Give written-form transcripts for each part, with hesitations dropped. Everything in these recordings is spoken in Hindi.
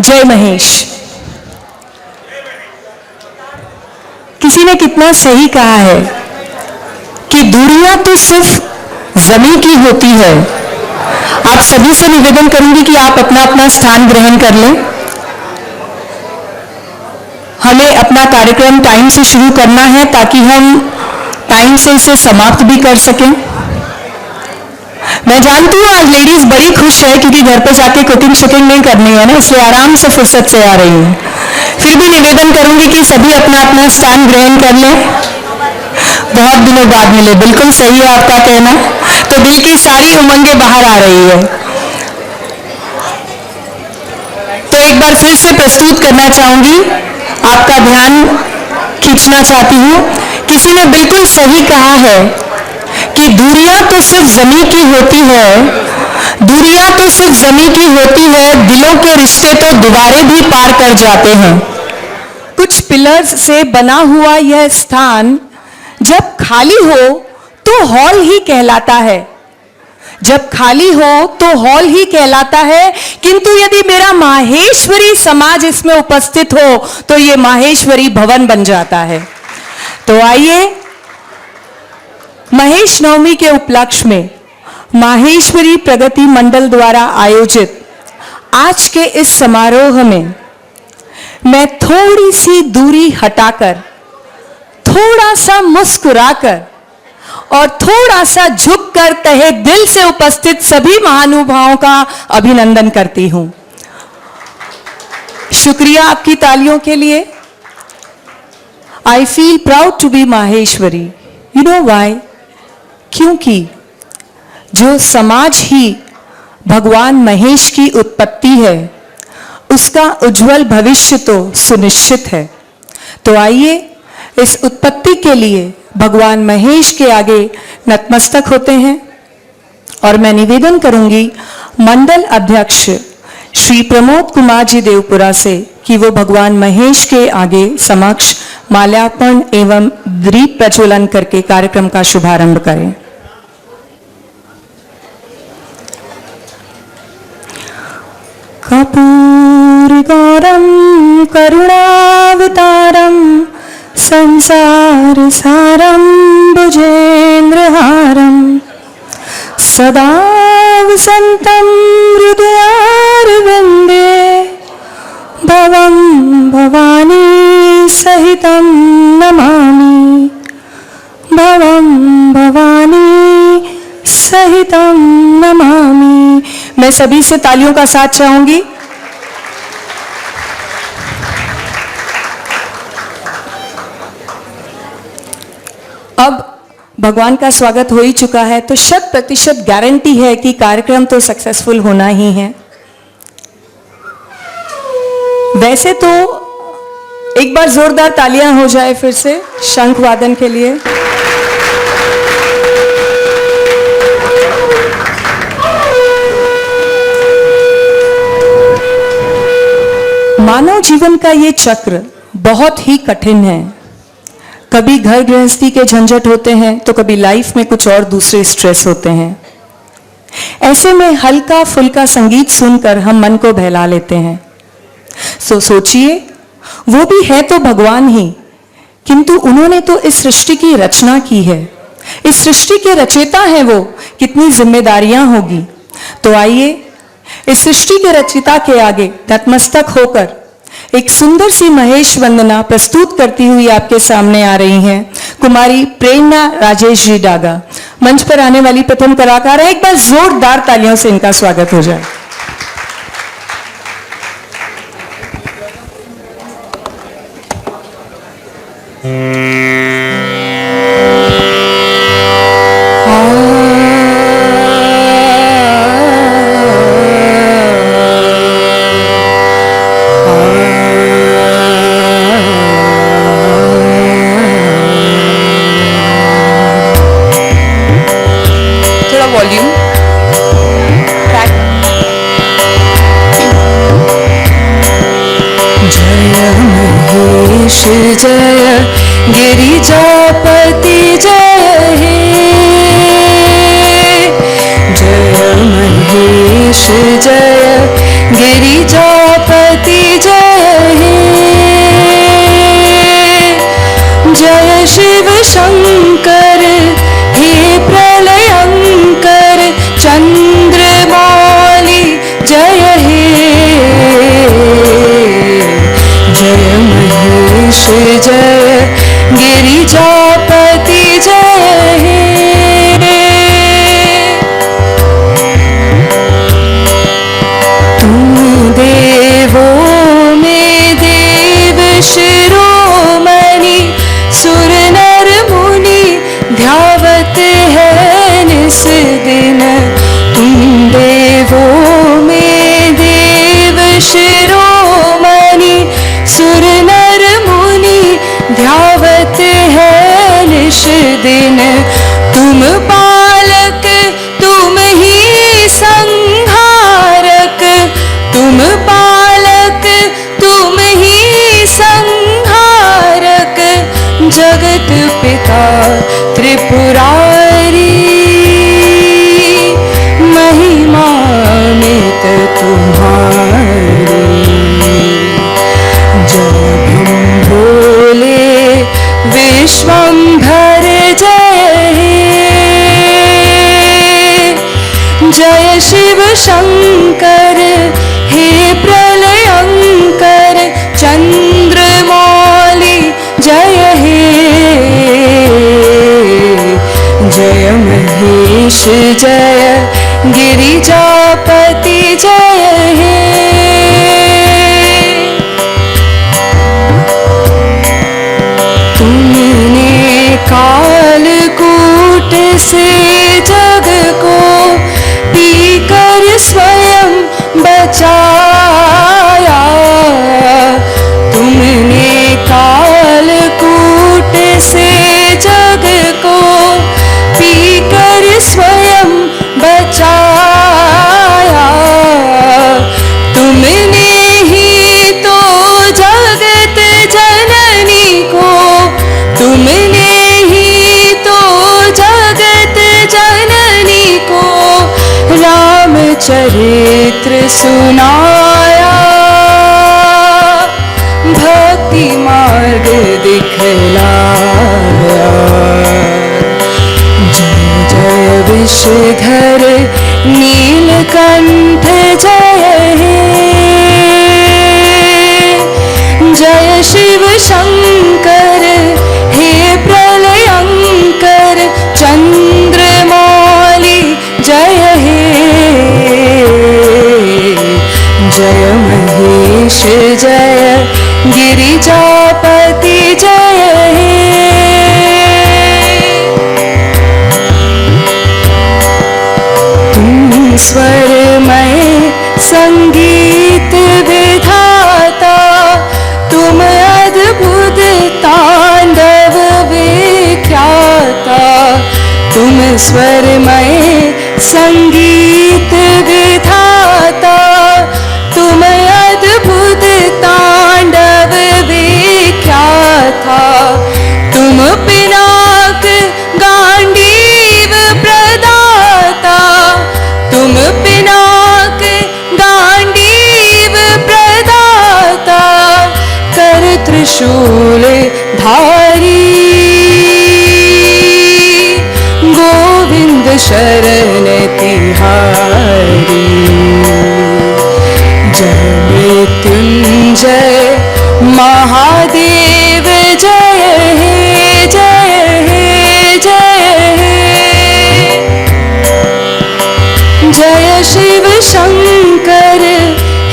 जय महेश। किसी ने कितना सही कहा है कि दूरियां तो सिर्फ जमीन की होती है। आप सभी से निवेदन करूंगी कि आप अपना अपना स्थान ग्रहण कर लें। हमें अपना कार्यक्रम टाइम से शुरू करना है ताकि हम टाइम से इसे समाप्त भी कर सकें। मैं जानती हूँ आज लेडीज बड़ी खुश है क्योंकि घर पे जाके कुकिंग शुकिंग नहीं करनी है ना, इसलिए आराम से फुर्सत से आ रही है। फिर भी निवेदन करूंगी कि सभी अपना अपना स्थान ग्रहण कर लें। बहुत दिनों बाद मिले, बिल्कुल सही है आपका कहना। तो दिल की सारी उमंगें बाहर आ रही है। तो एक बार फिर से प्रस्तुत करना चाहूंगी, आपका ध्यान खींचना चाहती हूँ। किसी ने बिल्कुल सही कहा है कि दूरियां तो सिर्फ जमीन की होती है, दूरियां तो सिर्फ जमीन की होती है, दिलों के रिश्ते तो दीवारें भी पार कर जाते हैं। कुछ पिलर्स से बना हुआ यह स्थान जब खाली हो तो हॉल ही कहलाता है, जब खाली हो तो हॉल ही कहलाता है। किंतु यदि मेरा माहेश्वरी समाज इसमें उपस्थित हो तो यह माहेश्वरी भवन बन जाता है। तो आइए महेश नवमी के उपलक्ष्य में माहेश्वरी प्रगति मंडल द्वारा आयोजित आज के इस समारोह में मैं थोड़ी सी दूरी हटाकर, थोड़ा सा मुस्कुराकर और थोड़ा सा झुककर तहे दिल से उपस्थित सभी महानुभावों का अभिनंदन करती हूं। शुक्रिया आपकी तालियों के लिए। I feel proud to be Maheshwari. You know why? क्योंकि जो समाज ही भगवान महेश की उत्पत्ति है, उसका उज्जवल भविष्य तो सुनिश्चित है। तो आइए इस उत्पत्ति के लिए भगवान महेश के आगे नतमस्तक होते हैं और मैं निवेदन करूंगी मंडल अध्यक्ष श्री प्रमोद कुमार जी देवपुरा से कि वो भगवान महेश के आगे समक्ष माल्यार्पण एवं दीप प्रज्वलन करके कार्यक्रम का शुभारंभ करें। कर्पूर गौरम करुणावतारम संसार सारम भुजेन्द्रहारम सदा वसन्तं हृदयारविन्दे भवं भवानी सहितं नमामि, भवं भवानी सहितं नमामि। मैं सभी से तालियों का साथ चाहूंगी। अब भगवान का स्वागत हो ही चुका है तो 100% गारंटी है कि कार्यक्रम तो सक्सेसफुल होना ही है। वैसे तो एक बार जोरदार तालियां हो जाए फिर से शंख वादन के लिए। मानव जीवन का ये चक्र बहुत ही कठिन है। कभी घर गृहस्थी के झंझट होते हैं तो कभी लाइफ में कुछ और दूसरे स्ट्रेस होते हैं। ऐसे में हल्का फुल्का संगीत सुनकर हम मन को बहला लेते हैं। सोचिए, वो भी है तो भगवान ही, किंतु उन्होंने तो इस सृष्टि की रचना की है, इस सृष्टि के रचयिता हैं वो, कितनी जिम्मेदारियां होगी। तो आइए इस सृष्टि के रचयिता के आगे नतमस्तक होकर एक सुंदर सी महेश वंदना प्रस्तुत करती हुई आपके सामने आ रही हैं कुमारी प्रेरणा राजेश जी डागा। मंच पर आने वाली प्रथम कलाकार है। एक बार जोरदार तालियों से इनका स्वागत हो जाए। जय गिरिजापति जय हे, जय महेश जय गिरिजापति शंकर हे प्रलयंकर चंद्रमौली जय हे जय महेश जय गिरिजापति जय हे तुम देवों में देव शिरोमणि सुर नर मुनि ध्यावत है निस दिन तुम देवों में देव शिरोमणि सुर नर मुनि ध्यावत है निश दिन तुम पालक तुम ही संहारक तुम पालक तुम ही संहारक जगत पिता त्रिपुरारी महिमा मित तुम्हारी जय हम भोले विश्वंभर जय हे जय शिव शंकर हे प्रलयंकर चंद्रमौली जय हे जय महेश जय गिरिजापति जय हे तुमने कालकूट से जग को पीकर स्वयं बचाया तुमने कालकूट से जग को पीकर स्वयं बचाया तुमने ही तो जगत जननी को तुमने ही तो जगत जननी को रामचरित्र सुनाया भक्ति मार्ग दिखलाया जय जय विषधर नीलकंठ जय हे जय शिव शंकर हे प्रलयंकर चंद्रमौली जय हे जय महेश जय गिरिजापति जय हे तुम स्वरमय संगीत विधाता तुम अद्भुत तांडव विख्याता तुम स्वरमय संगीत विधाता तुम अद्भुत तांडव विख्याता तुम पिनाक गांडीव प्रदाता तुम पिनाक गांडीव प्रदाता कर त्रिशूल धारी गोविंद शरण तिहारी जय मृत्युंजय महादेव जय हे जय हे जय हे जय शिव शंकर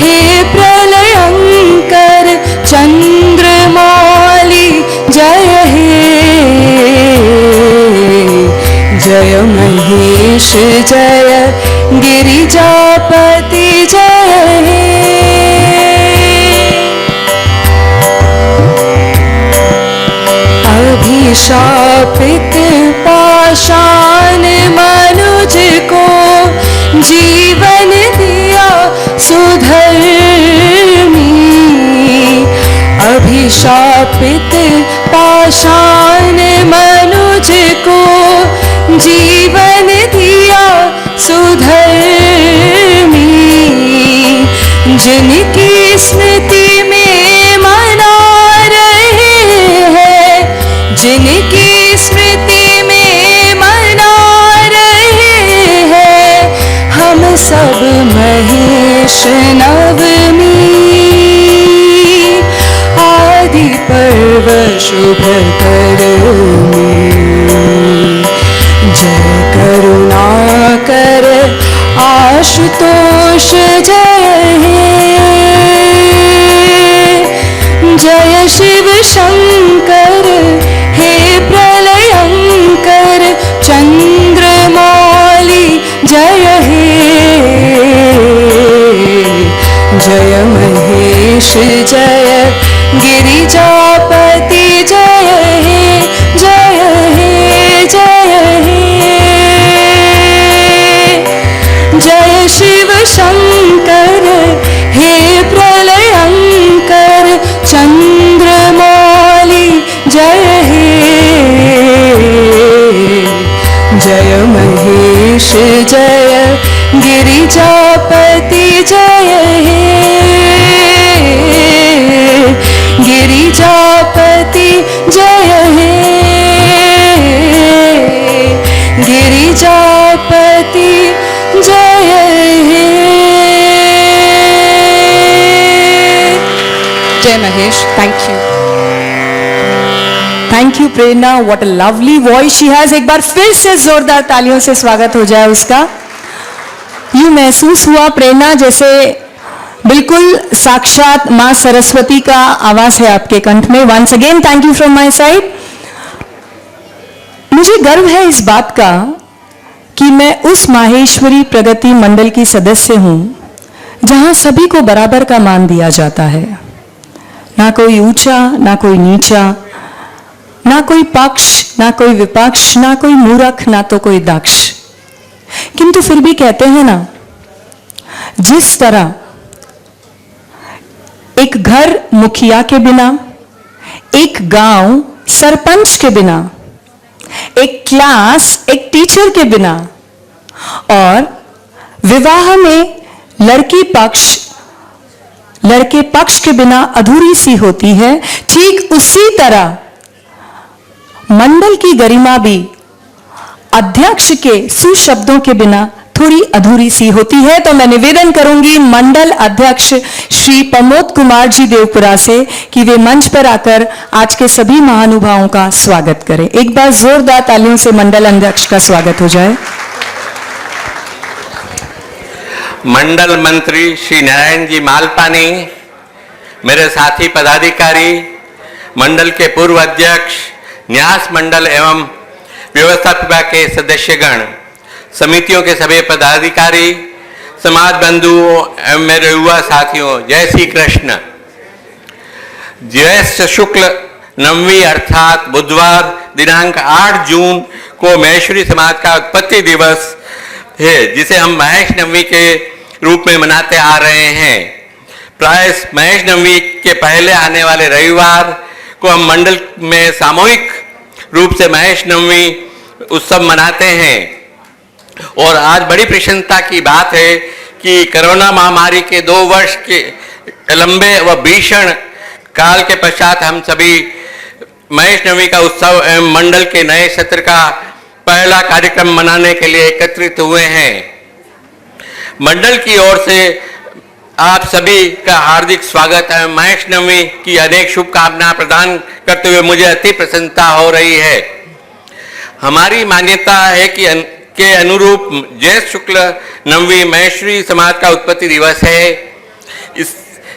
हे प्रलयंकर चंद्रमौली जय हे जय महेश जय गिरिजापति जय हे अभिशापित पाषाण मनुज को जीवन दिया सुधर्मी अभिशापित पाषाण मनुज को जीवन दिया सुधर्मी जिनकी स्मृति में मना रहे हैं जिनकी नवमी आदि पर्व शुभ करमी जय करुणाकर आशुतोष जय हे जय शिव शंकर हे प्रलयंकर चंद्रमौली जय हे जय महेश जय गिरिजापति जय हे जय हे जय हे जय शिव शंकर हे प्रलयंकर चंद्रमौली जय हे जय महेश जय गिरिजापति जय हे गिरिजापति जय हे गिरिजापति जय हे जय Mahesh thank you Prerna what a lovely voice she has एक बार फिर से जोरदार तालियों से स्वागत हो जाए उसका यूं महसूस हुआ प्रेरणा जैसे बिल्कुल साक्षात मां सरस्वती का आवाज है आपके कंठ में once again thank you from my side मुझे गर्व है इस बात का कि मैं उस माहेश्वरी प्रगति मंडल की सदस्य हूं जहां सभी को बराबर का मान दिया जाता है ना कोई ऊंचा ना कोई नीचा ना कोई पक्ष ना कोई विपक्ष ना कोई मूर्ख ना तो कोई दक्ष किंतु फिर भी कहते हैं ना जिस तरह एक घर मुखिया के बिना एक गांव सरपंच के बिना एक क्लास एक टीचर के बिना और विवाह में लड़के पक्ष के बिना अधूरी सी होती है ठीक उसी तरह मंडल की गरिमा भी अध्यक्ष के सुशब्दों के बिना थोड़ी अधूरी सी होती है तो मैं निवेदन करूंगी मंडल अध्यक्ष श्री प्रमोद कुमार जी देवपुरा से कि वे मंच पर आकर आज के सभी महानुभावों का स्वागत करें एक बार जोरदार तालियों से मंडल अध्यक्ष का स्वागत हो जाए मंडल मंत्री श्री नारायण जी मालपानी मेरे साथी पदाधिकारी मंडल के पूर्व अध्यक्ष न्यास मंडल एवं व्यवस्था विभाग के सदस्यगण समितियों के सभी पदाधिकारी समाज बंधुओं एवं मेरे युवा साथियों जय श्री कृष्ण ज्येष्ठ शुक्ल नवमी अर्थात बुधवार दिनांक 8 जून को महेश्वरी समाज का उत्पत्ति दिवस है जिसे हम महेश नवमी के रूप में मनाते आ रहे हैं प्राय महेश नवमी के पहले आने वाले रविवार को हम मंडल में सामूहिक रूप से महेश नवमी उत्सव मनाते हैं और आज बड़ी प्रसन्नता की बात है कि कोरोना महामारी के 2 वर्ष के लंबे व भीषण काल के पश्चात हम सभी महेश नवमी का उत्सव एवं मंडल के नए सत्र का पहला कार्यक्रम मनाने के लिए एकत्रित हुए हैं मंडल की ओर से आप सभी का हार्दिक स्वागत है महेश नवमी की अनेक शुभकामनाएं प्रदान करते हुए मुझे अति प्रसन्नता हो रही है हमारी मान्यता है कि के अनुरूप ज्येष्ठ शुक्ल नवमी महेश्वरी समाज का उत्पत्ति दिवस है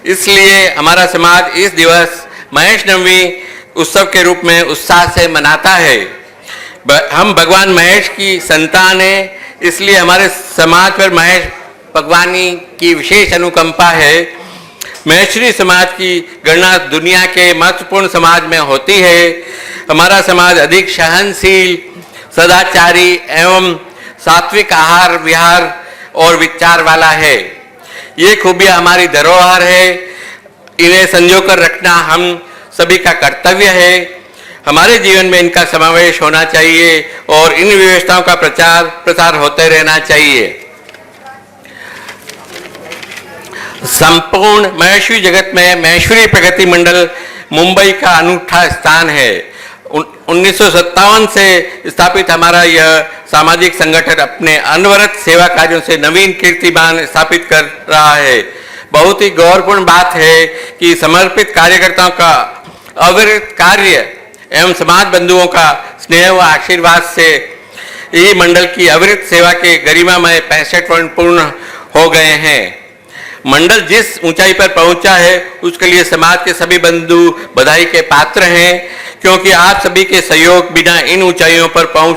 इसलिए हमारा समाज इस दिवस महेश नवमी उत्सव के रूप में उत्साह से मनाता है हम भगवान महेश की संतान है इसलिए हमारे समाज पर महेश भगवानी की विशेष अनुकंपा है महेश्वरी समाज की गणना दुनिया के महत्वपूर्ण समाज में होती है हमारा समाज अधिक सहनशील सदाचारी एवं सात्विक आहार विहार और विचार वाला है ये खूबियां हमारी धरोहर है इन्हें संजो कर रखना हम सभी का कर्तव्य है हमारे जीवन में इनका समावेश होना चाहिए और इन व्यवस्थाओं का प्रचार प्रसार होते रहना चाहिए संपूर्ण महेश्वरी जगत में महेश्वरी प्रगति मंडल मुंबई का अनूठा स्थान है 1957 से स्थापित हमारा यह सामाजिक संगठन अपने अनवरत सेवा कार्यों से नवीन कीर्तिमान स्थापित कर रहा है। बहुत ही गौरवपूर्ण बात है कि समर्पित कार्यकर्ताओं का अविरत कार्य एवं समाज बंधुओं का स्नेह व आशीर्वाद से ये मंडल की अविरत सेवा के गरिमामय 65 वर्ष पूर्ण हो गए हैं। मंडल जिस ऊंचाई पर पहुंचा है उसके लिए समाज के सभी बंधु बधाई के पात्र हैं, क्योंकि आप सभी के सहयोग बिना इन ऊंचाइयों पर पहुंच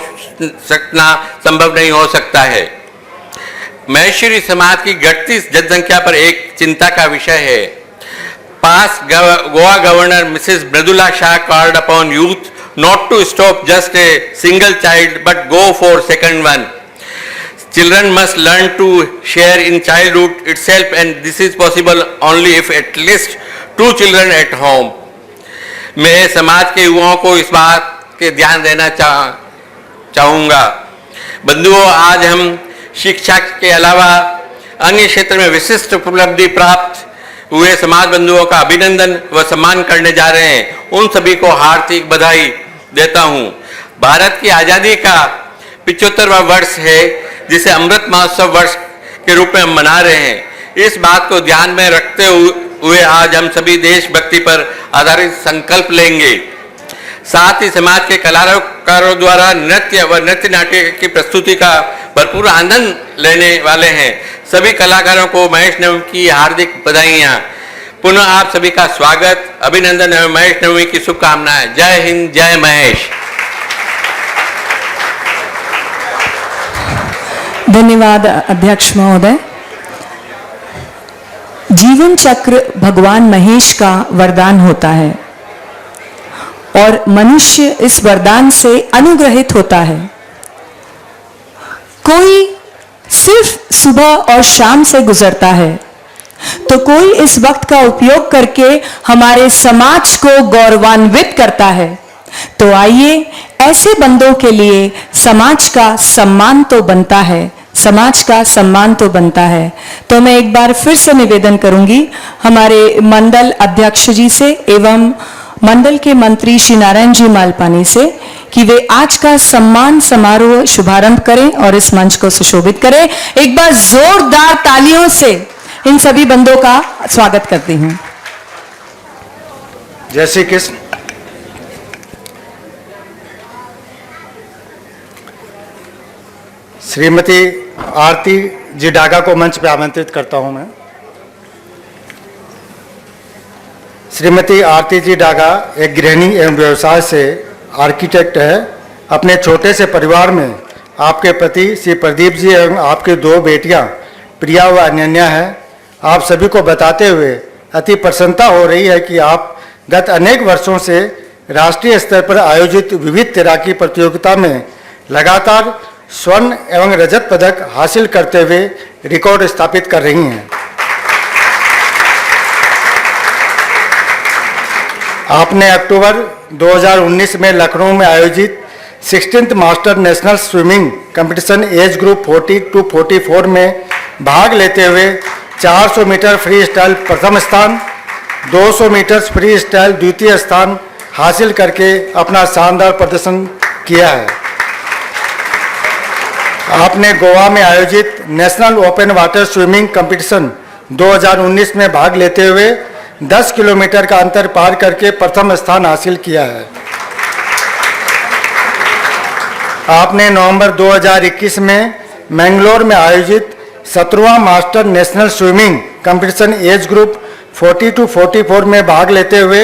सकना संभव नहीं हो सकता है। महेश्वरी समाज की घटती जनसंख्या पर एक चिंता का विषय है। Past Goa Governor Mrs. Mridula Shah called upon youth not to stop just a single child but go for second one. Children must learn to share in childhood itself, and this is possible only if at least 2 children at home. मैं समाज के युवाओं को इस बात के ध्यान देना चाहूँगा। बंधुओं, आज हम शिक्षा के अलावा अन्य क्षेत्र में विशिष्ट उपलब्धि प्राप्त हुए समाज बंधुओं का अभिनंदन व सम्मान करने जा रहे हैं। उन सभी को हार्दिक बधाई देता हूँ। भारत की आज़ादी का 75वां वर्ष है, जिसे अमृत महोत्सव वर्ष के रूप में हम मना रहे हैं। इस बात को ध्यान में रखते हुए आज हम सभी देशभक्ति पर आधारित संकल्प लेंगे। साथ ही समाज के कलाकारों द्वारा नृत्य व नृत्य नाट्य की प्रस्तुति का भरपूर आनंद लेने वाले हैं। सभी कलाकारों को महेश नवमी की हार्दिक बधाइयाँ। पुनः आप सभी का स्वागत, अभिनंदन एवं महेश नवमी की शुभकामनाएं। जय हिंद, जय महेश। धन्यवाद अध्यक्ष महोदय। जीवन चक्र भगवान महेश का वरदान होता है और मनुष्य इस वरदान से अनुग्रहित होता है। कोई सिर्फ सुबह और शाम से गुजरता है तो कोई इस वक्त का उपयोग करके हमारे समाज को गौरवान्वित करता है। तो आइए, ऐसे बंदों के लिए समाज का सम्मान तो बनता है, समाज का सम्मान तो बनता है। तो मैं एक बार फिर से निवेदन करूंगी हमारे मंडल अध्यक्ष जी से एवं मंडल के मंत्री श्री नारायण जी मालपानी से कि वे आज का सम्मान समारोह शुभारंभ करें और इस मंच को सुशोभित करें। एक बार जोरदार तालियों से इन सभी बंदों का स्वागत करती हूं। जय श्री कृष्ण। श्रीमती आरती जी डागा को मंच पे आमंत्रित करता हूं मैं। श्रीमती आरती जी डागा एक गृहिणी एवं व्यवसाय से आर्किटेक्ट है। अपने छोटे से परिवार में आपके पति श्री प्रदीप जी एवं आपकी 2 बेटियां प्रिया व अनन्या हैं। आप सभी को बताते हुए अति प्रसन्नता हो रही है कि आप गत अनेक वर्षों से राष्ट्रीय स्तर पर आयोजित विविध तैराकी प्रतियोगिता में लगातार स्वर्ण एवं रजत पदक हासिल करते हुए रिकॉर्ड स्थापित कर रही हैं। आपने अक्टूबर 2019 में लखनऊ में आयोजित 16th master national swimming competition age group 40 to 44 में भाग लेते हुए 400 मीटर फ्री स्टाइल प्रथम स्थान, 200 मीटर फ्री स्टाइल द्वितीय स्थान हासिल करके अपना शानदार प्रदर्शन किया है। आपने गोवा में आयोजित national open water swimming competition 2019 में भाग लेते हुए 10 किलोमीटर का अंतर पार करके प्रथम स्थान हासिल किया है। आपने नवंबर 2021 में मैंगलोर में आयोजित 17वां master national swimming competition age group 40 to 44 में भाग लेते हुए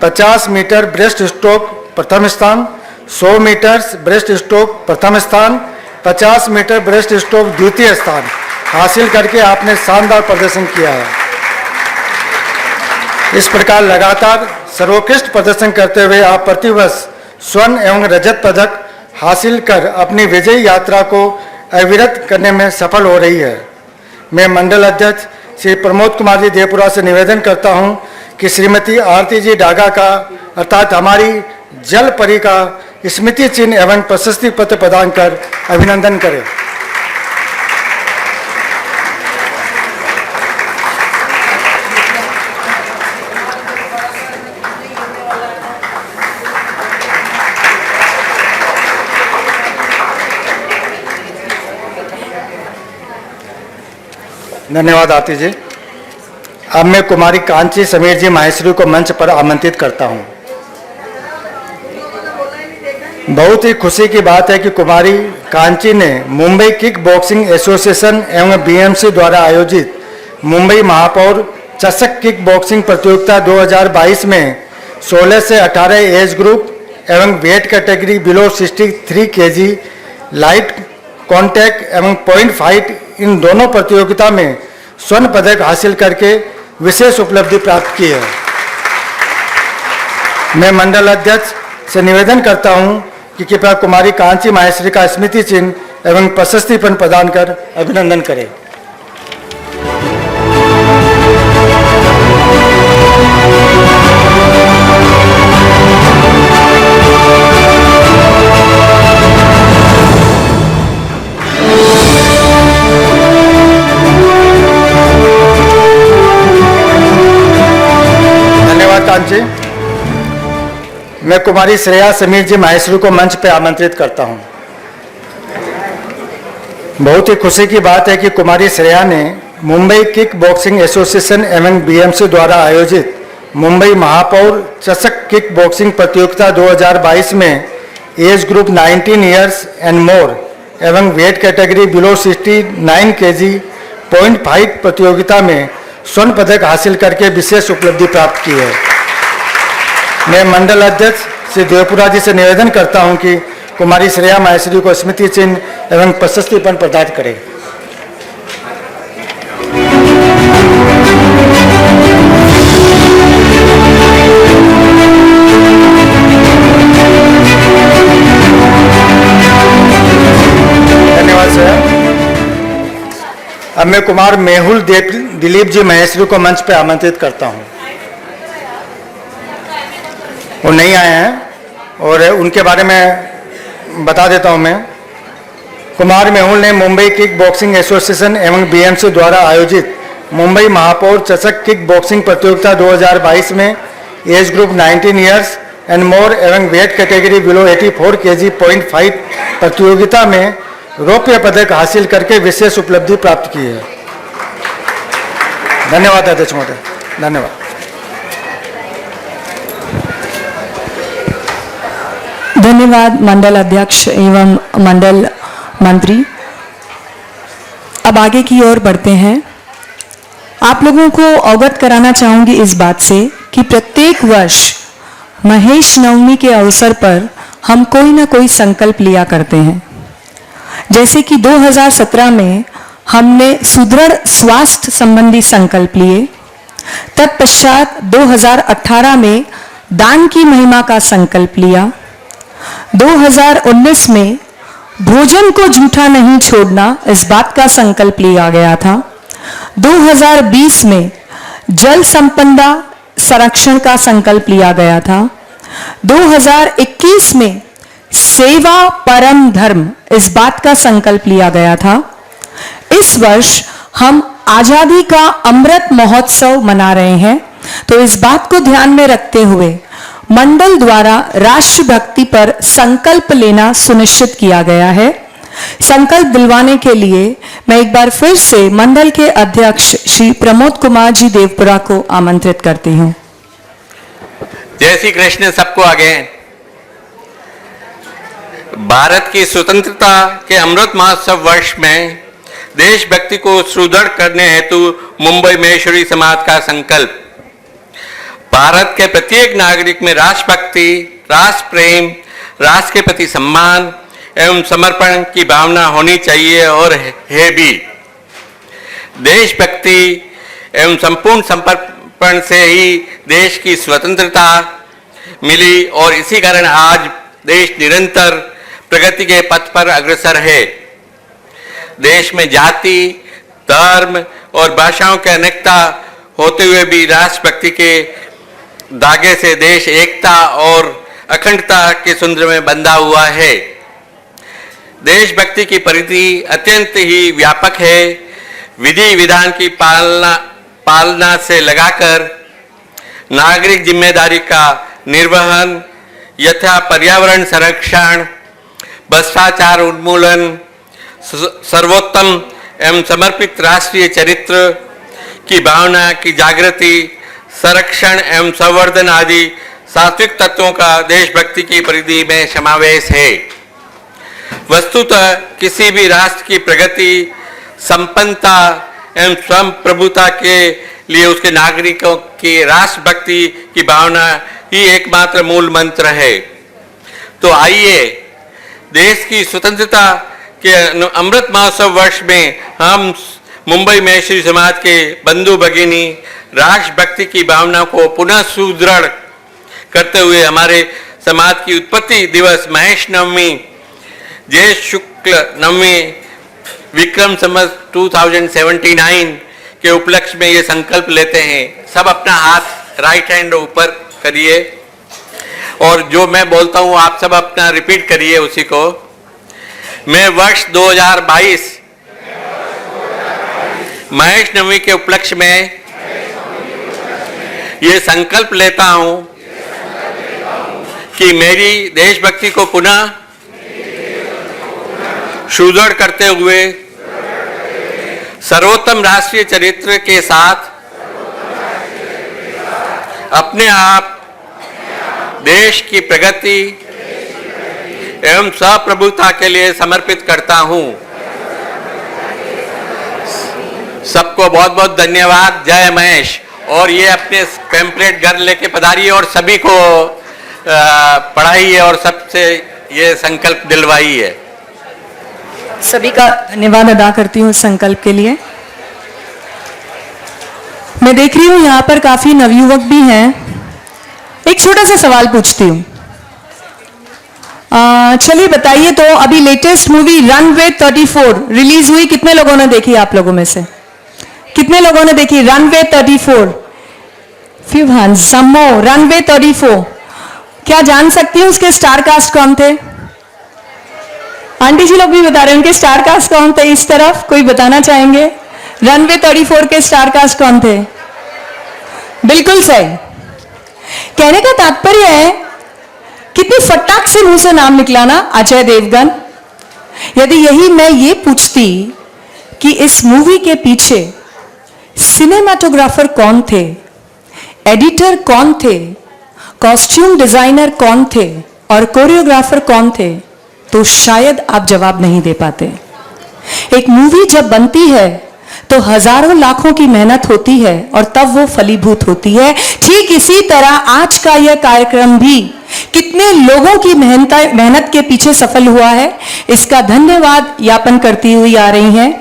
50 मीटर ब्रेस्ट स्ट्रोक प्रथम स्थान, 100 मीटर ब्रेस्ट स्ट्रोक प्रथम स्थान, 50 मीटर ब्रेस्ट स्ट्रोक द्वितीय स्थान हासिल करके आपने शानदार प्रदर्शन किया है। इस प्रकार लगातार सर्वोत्कृष्ट प्रदर्शन करते हुए आप प्रतिवर्ष स्वर्ण एवं रजत पदक हासिल कर अपनी विजयी यात्रा को अविरत करने में सफल हो रही है। मैं मंडल अध्यक्ष श्री प्रमोद कुमार जी देवपुरा से निवेदन करता हूं कि श्रीमती आरती जी डागा का अर्थात हमारी जल परी का स्मृति चिन्ह एवं प्रशस्ति पत्र प्रदान कर अभिनंदन करें। धन्यवाद आरती जी। अब मैं कुमारी कांची समीर जी माहेश्वरी को मंच पर आमंत्रित करता हूं। बहुत ही खुशी की बात है कि कुमारी कांची ने मुंबई किक बॉक्सिंग एसोसिएशन एवं बीएमसी द्वारा आयोजित मुंबई महापौर चषक किक बॉक्सिंग प्रतियोगिता 2022 में 16 से 18 एज ग्रुप एवं weight category below 63 KG light contact एवं पॉइंट फाइट इन दोनों प्रतियोगिता में स्वर्ण पदक हासिल करके विशेष उपलब्धि प्राप्त की है। मैं मंडल अध्यक्ष से निवेदन करता हूं कि कृपया कुमारी कांची माहेश्वरी का स्मृति चिन्ह एवं प्रशस्ति पत्र प्रदान कर अभिनंदन करें। धन्यवाद कांची। मैं कुमारी श्रेया समीर जी माहेश्वरी को मंच पर आमंत्रित करता हूं। बहुत ही खुशी की बात है कि कुमारी श्रेया ने मुंबई किक बॉक्सिंग एसोसिएशन एवं बीएमसी द्वारा आयोजित मुंबई महापौर चषक किक बॉक्सिंग प्रतियोगिता 2022 में age group 19 years and more एवं weight category below 69 KG point fight प्रतियोगिता में स्वर्ण पदक हासिल करके विशेष उपलब्धि प्राप्त की है। मैं मंडल अध्यक्ष श्री देवपुरा जी से निवेदन करता हूं कि कुमारी श्रेया माहेश्वरी को स्मृति चिन्ह एवं प्रशस्ति पत्र प्रदान करें। धन्यवाद श्रेया। अब मैं कुमार मेहुल दिलीप जी माहेश्वरी को मंच पर आमंत्रित करता हूं। वो नहीं आए हैं और उनके बारे में बता देता हूं मैं। कुमार मेहुल ने मुंबई किक बॉक्सिंग एसोसिएशन एवं बीएमसी द्वारा आयोजित मुंबई महापौर चषक किक बॉक्सिंग प्रतियोगिता 2022 में age group 19 years and more एवं weight category below 84 KG point fight प्रतियोगिता में रौप्य पदक हासिल करके विशेष उपलब्धि प्राप्त की है। धन्यवाद अध्यक्ष महोदय। धन्यवाद। धन्यवाद मंडल अध्यक्ष एवं मंडल मंत्री। अब आगे की ओर बढ़ते हैं। आप लोगों को अवगत कराना चाहूंगी इस बात से कि प्रत्येक वर्ष महेश नवमी के अवसर पर हम कोई ना कोई संकल्प लिया करते हैं। जैसे कि 2017 में हमने सुदृढ़ स्वास्थ्य संबंधी संकल्प लिए। तत्पश्चात 2018 में दान की महिमा का संकल्प लिया। 2019 में भोजन को झूठा नहीं छोड़ना इस बात का संकल्प लिया गया था। 2020 में जल संपदा संरक्षण का संकल्प लिया गया था। 2021 में सेवा परम धर्म इस बात का संकल्प लिया गया था। इस वर्ष हम आजादी का अमृत महोत्सव मना रहे हैं, तो इस बात को ध्यान में रखते हुए मंडल द्वारा राष्ट्रभक्ति पर संकल्प लेना सुनिश्चित किया गया है। संकल्प दिलवाने के लिए मैं एक बार फिर से मंडल के अध्यक्ष श्री प्रमोद कुमार जी देवपुरा को आमंत्रित करती हूं। जय श्री कृष्ण सबको। आगे भारत की स्वतंत्रता के अमृत महोत्सव वर्ष में देशभक्ति को सुदृढ़ करने हेतु मुंबई महेश्वरी समाज का संकल्प। भारत के प्रत्येक नागरिक में राष्ट्रभक्ति, राष्ट्र प्रेम, राष्ट्र के प्रति सम्मान एवं समर्पण की भावना होनी चाहिए और है भी। देशभक्ति एवं संपूर्ण समर्पण से ही देश की स्वतंत्रता मिली और इसी कारण आज देश निरंतर प्रगति के पथ पर अग्रसर है। देश में जाति, धर्म और भाषाओं की अनेकता होते हुए भी राष्ट्रभक्ति के धागे से देश एकता और अखंडता के सूत्र में बंधा हुआ है। देशभक्ति की परिधि अत्यंत ही व्यापक है। विधि विधान की पालना से लगाकर नागरिक जिम्मेदारी का निर्वहन यथा पर्यावरण संरक्षण, भ्रष्टाचार उन्मूलन, सर्वोत्तम एवं समर्पित राष्ट्रीय चरित्र की भावना की जागृति, संरक्षण एवं संवर्धन आदि सात्विक तत्वों का देशभक्ति की परिधि में समावेश है। वस्तुतः किसी भी राष्ट्र की प्रगति, संपन्नता एवं स्वयं प्रभुता के लिए उसके नागरिकों की राष्ट्रभक्ति की भावना ही एकमात्र मूल मंत्र है। तो आइए देश की स्वतंत्रता के अमृत महोत्सव वर्ष में हम मुंबई महेश्वरी समाज के बंधु भगिनी राष्ट्रभक्ति की भावना को पुनः सुदृढ़ करते हुए हमारे समाज की उत्पत्ति दिवस महेश नवमी, ज्येष्ठ शुक्ल नवमी, विक्रम संवत 2079 के उपलक्ष्य में ये संकल्प लेते हैं। सब अपना हाथ राइट हैंड ऊपर करिए और जो मैं बोलता हूँ आप सब अपना रिपीट करिए उसी को। मैं वर्ष 2022 महेश नवमी के उपलक्ष्य में ये संकल्प लेता हूँ कि मेरी देशभक्ति को पुनः सुदृढ़ करते हुए सर्वोत्तम राष्ट्रीय चरित्र के साथ अपने आप देश की प्रगति एवं स्वप्रभुता के लिए समर्पित करता हूं। सबको बहुत बहुत धन्यवाद। जय महेश। और ये अपने पैम्पलेट घर लेके पधारिए और सभी को पढ़ाइए और सबसे ये संकल्प दिलवाइए। सभी का धन्यवाद अदा करती हूँ इस संकल्प के लिए। मैं देख रही हूँ यहाँ पर काफी नवयुवक भी हैं। एक छोटा सा सवाल पूछती हूँ। चलिए बताइए तो अभी लेटेस्ट मूवी रनवे 34 रिलीज हुई, कितने लोगों ने देखी? आप लोगों में से कितने लोगों ने देखी रनवे 34? फ्यू हैंड्स, सम मोर। रनवे 34 क्या जान सकती हूँ उसके स्टार कास्ट कौन थे? आंटी जी लोग भी बता रहे हैं उनके स्टार कास्ट कौन थे। इस तरफ कोई बताना चाहेंगे रनवे 34 के स्टार कास्ट कौन थे? बिल्कुल सही। कहने का तात्पर्य है कितनी फटाक से मुंह से नाम निकला ना, अजय देवगन। यदि यही मैं ये पूछती कि इस मूवी के पीछे सिनेमाटोग्राफर कौन थे, एडिटर कौन थे, कॉस्ट्यूम डिजाइनर कौन थे और कोरियोग्राफर कौन थे, तो शायद आप जवाब नहीं दे पाते। एक मूवी जब बनती है तो हजारों लाखों की मेहनत होती है और तब वो फलीभूत होती है। ठीक इसी तरह आज का यह कार्यक्रम भी कितने लोगों की मेहनत के पीछे सफल हुआ है, इसका धन्यवाद ज्ञापन करती हुई आ रही हैं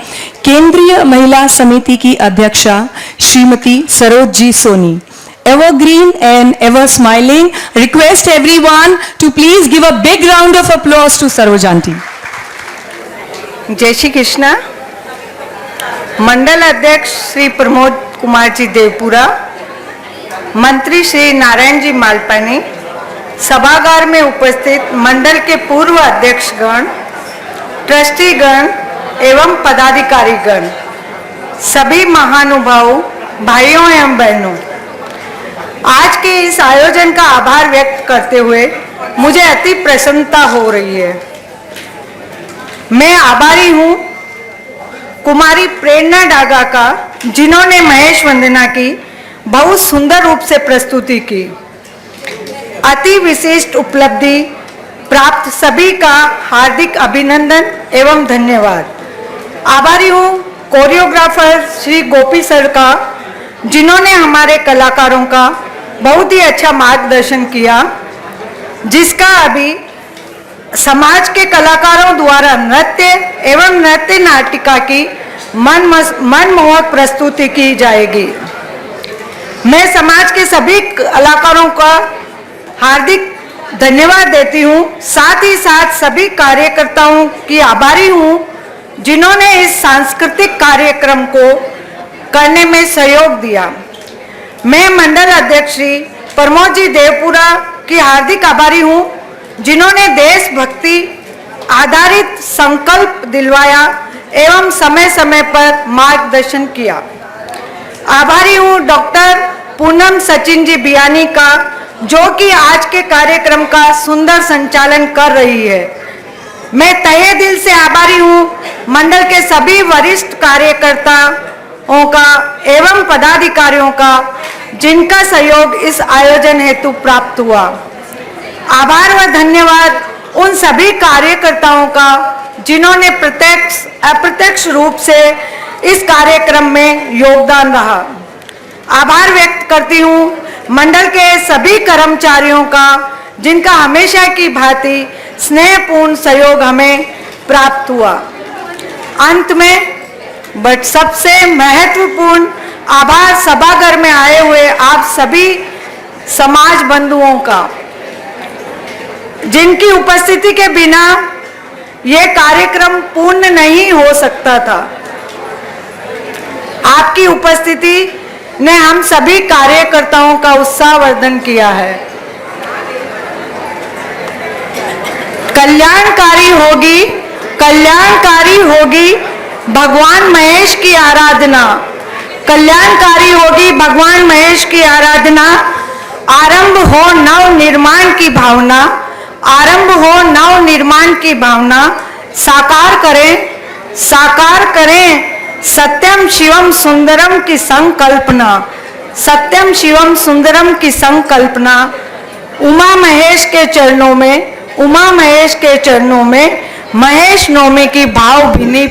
केंद्रीय महिला समिति की अध्यक्षा Shrimati Saroj ji Soni. Evergreen and ever smiling. Request everyone to please give a big round of applause to Saroj aunty. जय श्री कृष्णा। मंडल अध्यक्ष श्री प्रमोद कुमार जी देवपुरा, मंत्री श्री नारायण जी मालपानी, सभागार में उपस्थित मंडल के पूर्व अध्यक्षगण, ट्रस्टीगण एवं पदाधिकारीगण, सभी महानुभावों, भाइयों एवं बहनों, आज के इस आयोजन का आभार व्यक्त करते हुए मुझे अति प्रसन्नता हो रही है। मैं आभारी हूँ कुमारी प्रेरणा डागा का, जिन्होंने महेश वंदना की बहुत सुंदर रूप से प्रस्तुति की। अति विशिष्ट उपलब्धि प्राप्त सभी का हार्दिक अभिनंदन एवं धन्यवाद। आभारी हूँ कोरियोग्राफर श्री गोपी सर का, जिन्होंने हमारे कलाकारों का बहुत ही अच्छा मार्गदर्शन किया, जिसका अभी समाज के कलाकारों द्वारा नृत्य एवं नृत्य नाटिका की मनमोहक प्रस्तुति की जाएगी। मैं समाज के सभी कलाकारों का हार्दिक धन्यवाद देती हूँ। साथ ही साथ सभी कार्यकर्ताओं की आभारी हूँ जिन्होंने इस सांस्कृतिक कार्यक्रम को करने में सहयोग दिया। मैं मंडल अध्यक्ष श्री प्रमोद जी देवपुरा की हार्दिक आभारी हूँ, जिन्होंने देशभक्ति आधारित संकल्प दिलवाया एवं समय समय पर मार्गदर्शन किया। आभारी हूँ डॉक्टर पूनम सचिन जी बियानी का, जो कि आज के कार्यक्रम का सुंदर संचालन कर रही है। मैं तहे दिल से आभारी हूं मंडल के सभी वरिष्ठ कार्यकर्ताओं का एवं पदाधिकारियों का, जिनका सहयोग इस आयोजन हेतु प्राप्त हुआ। आभार व धन्यवाद उन सभी कार्यकर्ताओं का जिन्होंने प्रत्यक्ष अप्रत्यक्ष रूप से इस कार्यक्रम में योगदान रहा। आभार व्यक्त करती हूं मंडल के सभी कर्मचारियों का, जिनका हमेशा की भांति स्नेहपूर्ण सहयोग हमें प्राप्त हुआ। अंत में बट सबसे महत्वपूर्ण आभार सभागार में आए हुए आप सभी समाज बंधुओं का, जिनकी उपस्थिति के बिना यह कार्यक्रम पूर्ण नहीं हो सकता था। आपकी उपस्थिति ने हम सभी कार्यकर्ताओं का उत्साहवर्धन किया है। कल्याणकारी होगी भगवान महेश की आराधना, कल्याणकारी होगी भगवान महेश की आराधना। आरंभ हो नव निर्माण की भावना, आरंभ हो नव निर्माण की भावना। साकार करें सत्यम शिवम सुंदरम की संकल्पना, सत्यम शिवम सुंदरम की संकल्पना। उमा महेश के चरणों में महेश नवमी की भावभीनी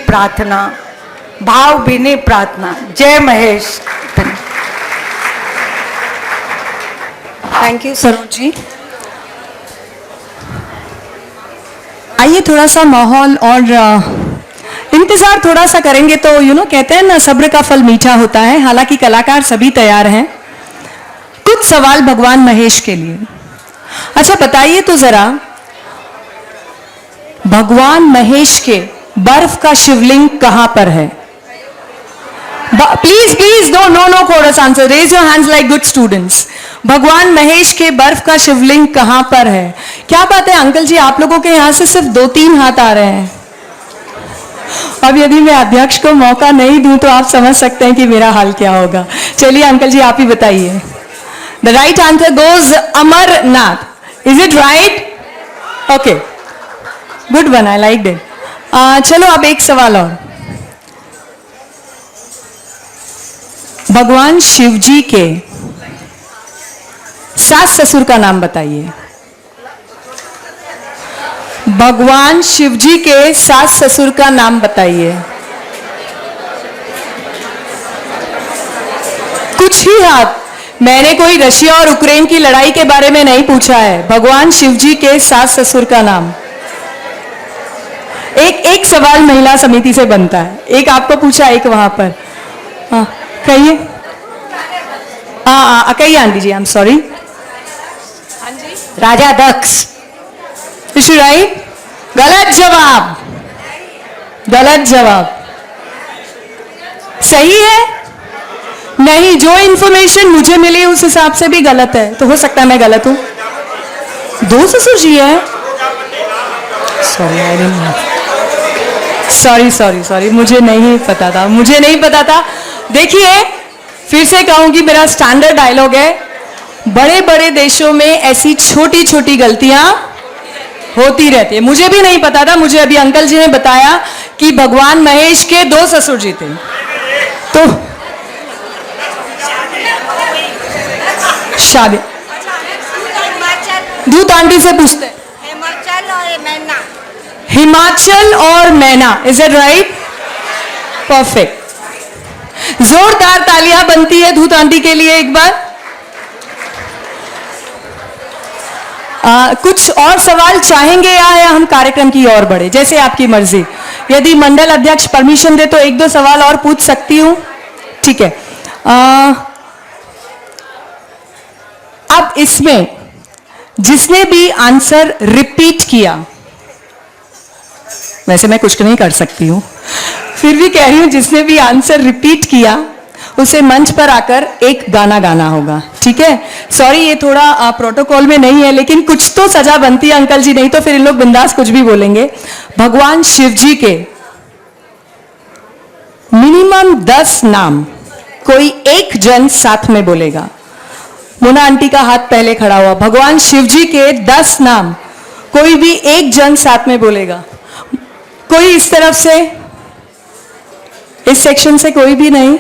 प्रार्थना। जय महेश। Thank you Saroj ji. आइए थोड़ा सा माहौल और इंतजार थोड़ा सा करेंगे तो कहते हैं ना, सब्र का फल मीठा होता है। हालांकि कलाकार सभी तैयार हैं। कुछ सवाल भगवान महेश के लिए। अच्छा बताइए तो जरा, भगवान महेश के बर्फ का शिवलिंग कहां पर है? Please no chorus answer, raise your hands like good students. भगवान महेश के बर्फ का शिवलिंग कहां पर है? क्या बात है अंकल जी, आप लोगों के यहां से सिर्फ 2-3 हाथ आ रहे हैं। अब यदि मैं अध्यक्ष को मौका नहीं दूं तो आप समझ सकते हैं कि मेरा हाल क्या होगा। चलिए अंकल जी आप ही बताइए। The right answer goes Amarnath. Is it right? Okay, good one, I like it. चलो अब एक सवाल और। भगवान शिव जी के सास ससुर का नाम बताइए। भगवान शिव जी के सास ससुर का नाम बताइए। कुछ ही हाथ। मैंने कोई रशिया और यूक्रेन की लड़ाई के बारे में नहीं पूछा है। भगवान शिव जी के सास ससुर का नाम। एक सवाल महिला समिति से बनता है। एक आपको पूछा, एक वहां पर। हाँ कहिए। कहिए aunty ji, I am sorry. Raja Daksha. Is right? गलत जवाब, गलत जवाब। सही है? नहीं, जो इंफॉर्मेशन मुझे मिली उस हिसाब से भी गलत है। तो हो सकता है मैं गलत हूं। 2 ससुर जी है। सॉरी, मुझे नहीं पता था। देखिए फिर से कहूंगी, मेरा स्टैंडर्ड डायलॉग है, बड़े बड़े देशों में ऐसी छोटी छोटी गलतियां होती रहती है। मुझे भी नहीं पता था। मुझे अभी अंकल जी ने बताया कि भगवान महेश के 2 ससुर जी थे। तो शादी दूत आंटी से पूछते हैं। हिमाचल और मैना। Is it right? परफेक्ट। जोरदार तालियां बनती है दूत आंटी के लिए एक बार। कुछ और सवाल चाहेंगे या हम कार्यक्रम की ओर बढ़े? जैसे आपकी मर्जी। यदि मंडल अध्यक्ष परमिशन दे तो 1-2 सवाल और पूछ सकती हूं। ठीक है। अब इसमें जिसने भी आंसर रिपीट किया, वैसे मैं कुछ नहीं कर सकती हूं, फिर भी कह रही हूं, जिसने भी आंसर रिपीट किया उसे मंच पर आकर एक गाना गाना होगा। ठीक है? सॉरी ये थोड़ा प्रोटोकॉल में नहीं है, लेकिन कुछ तो सजा बनती है अंकल जी, नहीं तो फिर इन लोग बिंदास कुछ भी बोलेंगे। भगवान शिव जी के मिनिमम 10 नाम कोई एक जन साथ में बोलेगा। मोना आंटी का हाथ पहले खड़ा हुआ। भगवान शिव जी के 10 नाम कोई भी एक जन साथ में बोलेगा। कोई इस तरफ से, इस सेक्शन से कोई भी नहीं?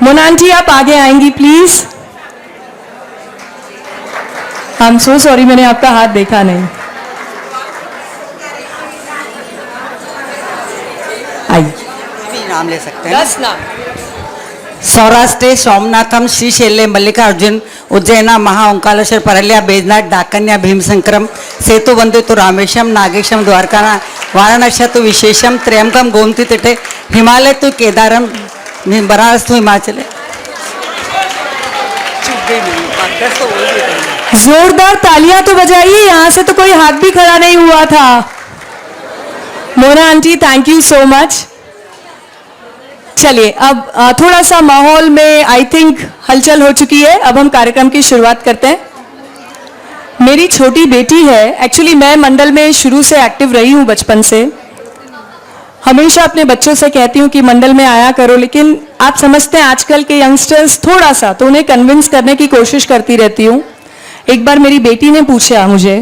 मोना आंटी आप आगे आएंगी please. I am so sorry, मैंने आपका हाथ देखा नहीं। आइए, नाम ले सकते हैं। 10 नाम। सौराष्ट्रे सोमनाथम श्रीशैल्य मल्लिकार्जुन उज्जैना महाओंकालेश्वर परल्या बैजनाथ डाकन्या भीमशंकरम सेतु वंदे तो रामेशम नागेशम द्वारका वाराणसी तो विशेषम त्र्यंबकम गोमती तटे हिमालय तो केदारम बनारस तो हिमाचल। जोरदार तालियां तो बजाइए, यहां से तो कोई हाथ भी खड़ा नहीं हुआ था। Mona aunty thank you so much. चलिए अब थोड़ा सा माहौल में आई थिंक हलचल हो चुकी है, अब हम कार्यक्रम की शुरुआत करते हैं। मेरी छोटी बेटी है, एक्चुअली मैं मंडल में शुरू से एक्टिव रही हूं बचपन से। हमेशा अपने बच्चों से कहती हूं कि मंडल में आया करो, लेकिन आप समझते हैं आजकल के यंगस्टर्स थोड़ा सा तो उन्हें कन्विंस करने की कोशिश करती रहती हूं। एक बार मेरी बेटी ने पूछा मुझे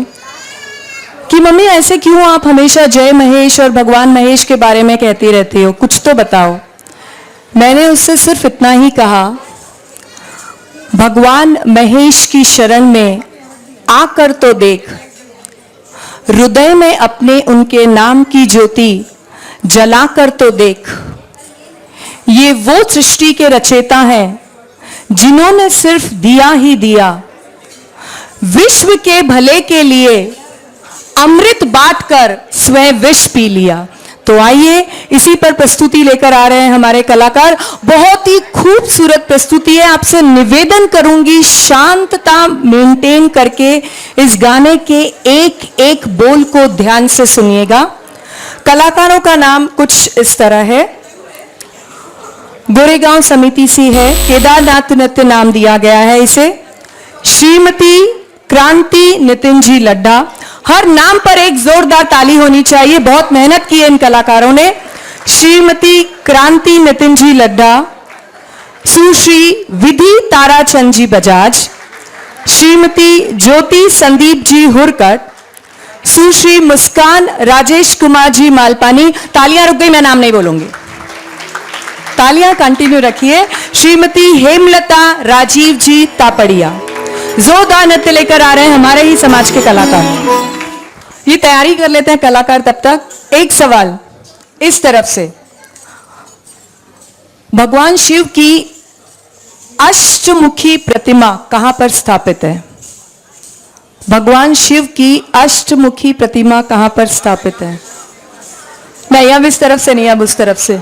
कि मम्मी ऐसे क्यों आप हमेशा जय महेश और भगवान महेश के बारे में कहती रहती हो, कुछ तो बताओ। मैंने उससे सिर्फ इतना ही कहा, भगवान महेश की शरण में आकर तो देख, हृदय में अपने उनके नाम की ज्योति जलाकर तो देख। ये वो सृष्टि के रचयिता हैं जिन्होंने सिर्फ दिया ही दिया, विश्व के भले के लिए अमृत बांटकर स्वयं विष पी लिया। तो आइए इसी पर प्रस्तुति लेकर आ रहे हैं हमारे कलाकार। बहुत ही खूबसूरत प्रस्तुति है। आपसे निवेदन करूंगी शांतता मेंटेन करके इस गाने के एक एक बोल को ध्यान से सुनिएगा। कलाकारों का नाम कुछ इस तरह है। गोरेगांव समिति सी है, केदारनाथ नृत्य नाम दिया गया है इसे। श्रीमती क्रांति नितिन जी लड्डा, हर नाम पर एक जोरदार ताली होनी चाहिए, बहुत मेहनत की है इन कलाकारों ने। श्रीमती क्रांति नितिन जी लड्डा, सुश्री विधि ताराचंद जी बजाज, श्रीमती ज्योति संदीप जी हुरकट, सुश्री मुस्कान राजेश कुमार जी मालपानी। तालियां रुक गई, मैं नाम नहीं बोलूंगी, तालियां कंटिन्यू रखिए। श्रीमती हेमलता राजीव जी तापड़िया। जोरदार नृत्य लेकर आ रहे हैं हमारे ही समाज के कलाकार। ये तैयारी कर लेते हैं कलाकार, तब तक एक सवाल इस तरफ से। भगवान शिव की अष्टमुखी प्रतिमा कहां पर स्थापित है? भगवान शिव की अष्टमुखी प्रतिमा कहां पर स्थापित है? नहीं, अब इस तरफ से नहीं, अब उस तरफ से।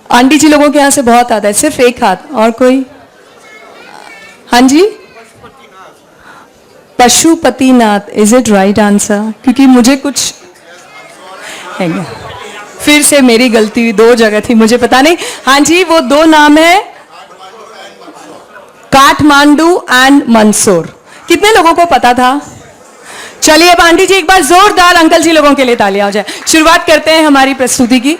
आंटी जी लोगों के यहां से बहुत आता है, सिर्फ एक हाथ। और कोई? हाँ जी, Pashupatinath is it right answer? क्योंकि मुझे कुछ फिर से मेरी गलती हुई, दो जगह थी, मुझे पता नहीं। हाँ जी, वो दो नाम है काठमांडू एंड मंदसौर। कितने लोगों को पता था? चलिए अब आंटी जी एक बार जोरदार अंकल जी लोगों के लिए तालियां हो जाए। शुरुआत करते हैं हमारी प्रस्तुति की।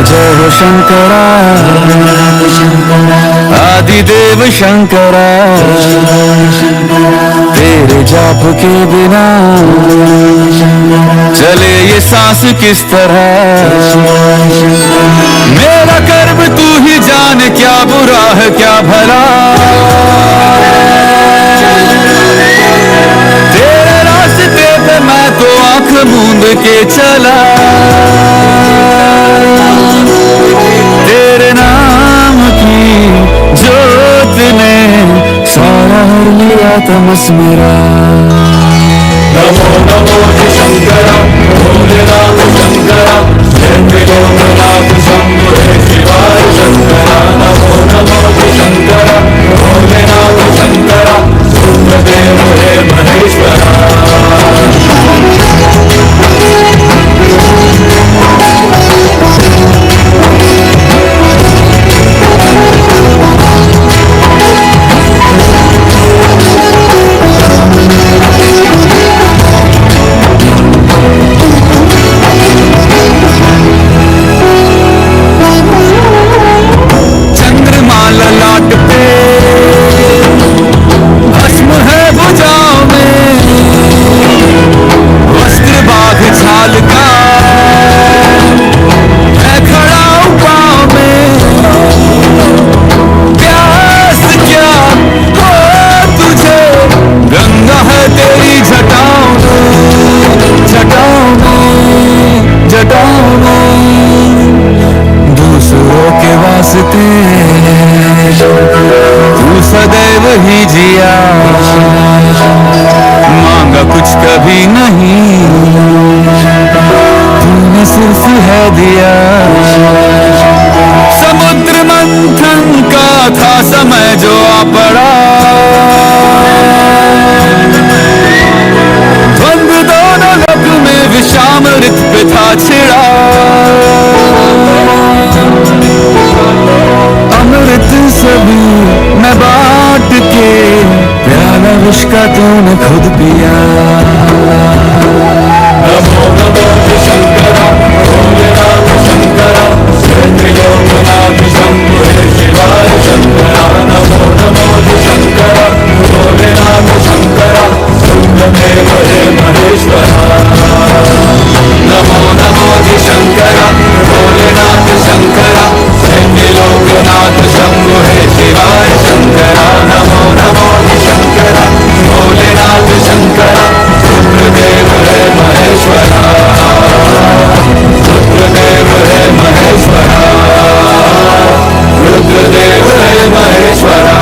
जय हो शंकरा आदिदेव शंकरा, तेरे जाप के बिना चले ये सांस किस तरह। मेरा कर्म तू ही जान, क्या बुरा है क्या भला। तेरे रास्ते पे मैं तो आंख मूंद के चला, तेरे नाम की जोत ने सारा हर लिया तमस मेरा। नमो नमो शंकरा भोलेनाथ शंकरा, जय लोकनाथ शंभो शिवाय शंकरा। नमो नमो शंकरा भोलेनाथ शंकरा, सूर्यदेव हे महेश्वरा। रास्ते तू सदैव ही जिया, मांगा कुछ कभी नहीं, तूने सिर्फ है दिया। समुद्र मंथन का था समय जो आ पड़ा, द्वंद्व दोनों लोक में विषामृत पे था छिड़ा। अमृत सभी मैं बांट के, प्याला विष का तूने खुद पिया। नमो नमो शंकरा भोलेनाथ शंकरा, त्रिलोकनाथ शंभो शिवाय शंकरा। नमो नमो शंकरा भोलेनाथ शंकरा, रुद्रदेव हे महेश्वरा। नमो नमो शंकरा भोलेनाथ शंकरा, त्रिलोकनाथ शंभो शिवाय शंकरा। नमो नमो शंकरा भोलेनाथ शंकरा, रुद्रदेव हे महेश्वरा। रुद्रदेव हे महेश्वरा, रुद्रदेव हे Maheshwara.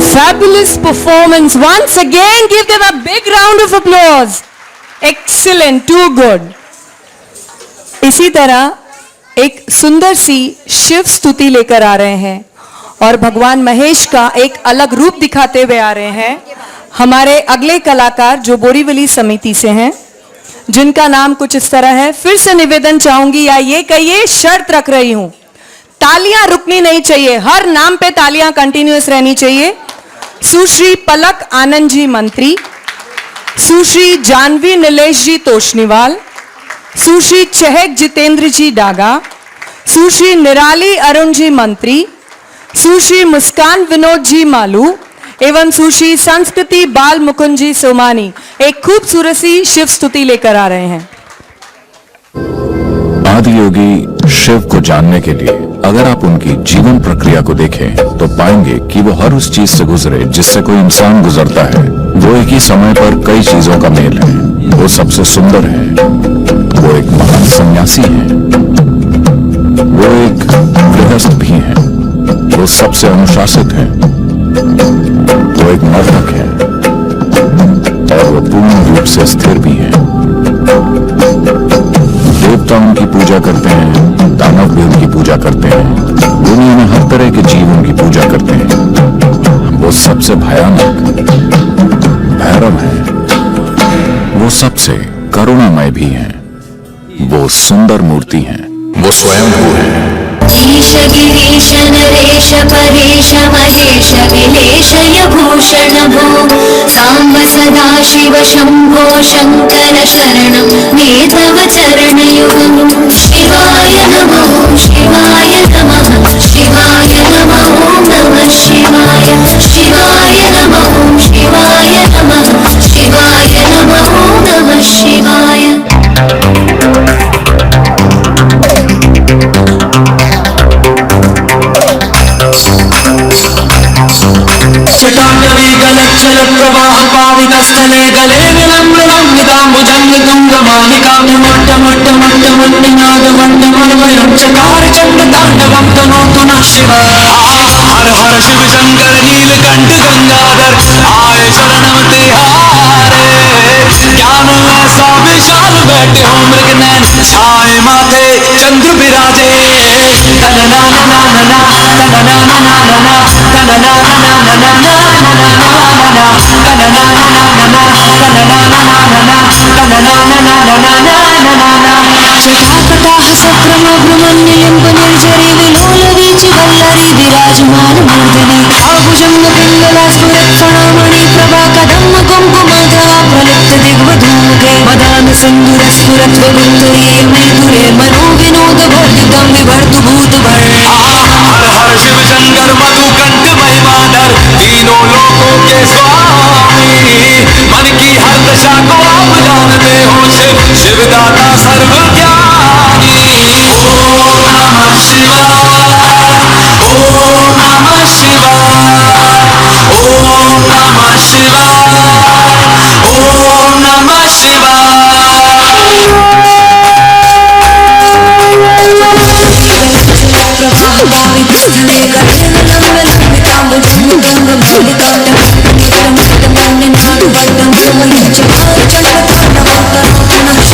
Fabulous performance. Once again, give them a big round of applause. Excellent, too good. इसी तरह एक सुंदर सी शिव स्तुति लेकर आ रहे हैं और भगवान महेश का एक अलग रूप दिखाते हुए आ रहे हैं हमारे अगले कलाकार जो बोरीवली समिति से हैं, जिनका नाम कुछ इस तरह है। फिर से निवेदन चाहूंगी, या ये कहिए, शर्त रख रही हूं, तालियां रुकनी नहीं चाहिए, हर नाम पे तालियां कंटिन्यूअस रहनी चाहिए। सुश्री पलक आनंद जी मंत्री, सुश्री जानवी नीलेश जी तोशनीवाल, सुश्री चहक जितेंद्र जी डागा, सुश्री निराली अरुण जी मंत्री, सुश्री मुस्कान विनोद जी मालू एवं सुश्री संस्कृति बाल मुकुंद जी सोमानी एक खूबसूरत सी शिव स्तुति लेकर आ रहे हैं। आदियोगी शिव को जानने के लिए अगर आप उनकी जीवन प्रक्रिया को देखें तो पाएंगे कि वो हर उस चीज से गुजरे जिससे कोई इंसान गुजरता है। वो एक ही समय पर कई चीजों का मेल है। वो सबसे सुंदर है, वो एक महान सन्यासी है, वो एक गृहस्थ भी है, वो सबसे अनुशासित है, वो एक नर्तक है और वो पूर्ण रूप से स्थिर भी है। देवता उनकी पूजा करते हैं, दानव भी उनकी पूजा करते हैं, दुनिया में हर तरह के जीव उनकी पूजा करते हैं। वो सबसे भयानक भैरव है, वो सबसे करुणामय भी है, वो सुंदर मूर्ति है, वो स्वयं वो है। ईश गिरीश नरेश परेश महेश विलेशय भूषण भो, सांब सदा शिव शंभो शंकर शरणं मे तव चरणयुगं। शिवाय नमः शिवाय नमः शिवाय नमः नमः शिवाय। शिवाय नमः शिवाय नमः शिवाय नमः नमः शिवाय। जटाटवी गलच्चल प्रवाह पावितस्थले गले विलम्बनं निदाम्बुजं तुंगमालिकां मट्ट मट्ट मट्ट मट्टिनाद मट्टमन्वयं चकार चण्डताण्डवं तनोतु नः शिवः। हर हर शिव शंकर नीलकंठ गंगाधर आए शरणम तिहारे। ज्ञान ऐसा विशाल बैठे हो मृगनयन छाए माथे चंद्र विराजे। तनना नना नना तनना नना नना तनना नना नना निर्जरी विलोल वीचि वल्लरी विराजमान मूर्धनि। आभुजंग पिंगला स्फुरत्सणामणि प्रभा कदम्ब कुंकुमधरा प्रलिप्त दिग्वधूमुखे। मदान सिंदूर स्फुरत् वकुंतये मैथुरे मनो विनोद वर्धितं विभर्तु भूतभर। हर हर शिव शंकर मधुकंठ महिमाधर तीनों लोकों के स्वामी। मन की हर दशा को आप जानते हो शिव शिवदाता सर्वज्ञानी। ओम नमः शिवाय ओम नमः शिवाय ओम नमः शिवाय ओम नमः शिवाय। भाविते धने कठिन लंब लंबितांब जंग मल्लिकांड मण्डमण्ड नाटवड्डं समयुज्यमान चंद्रतांडवं नमः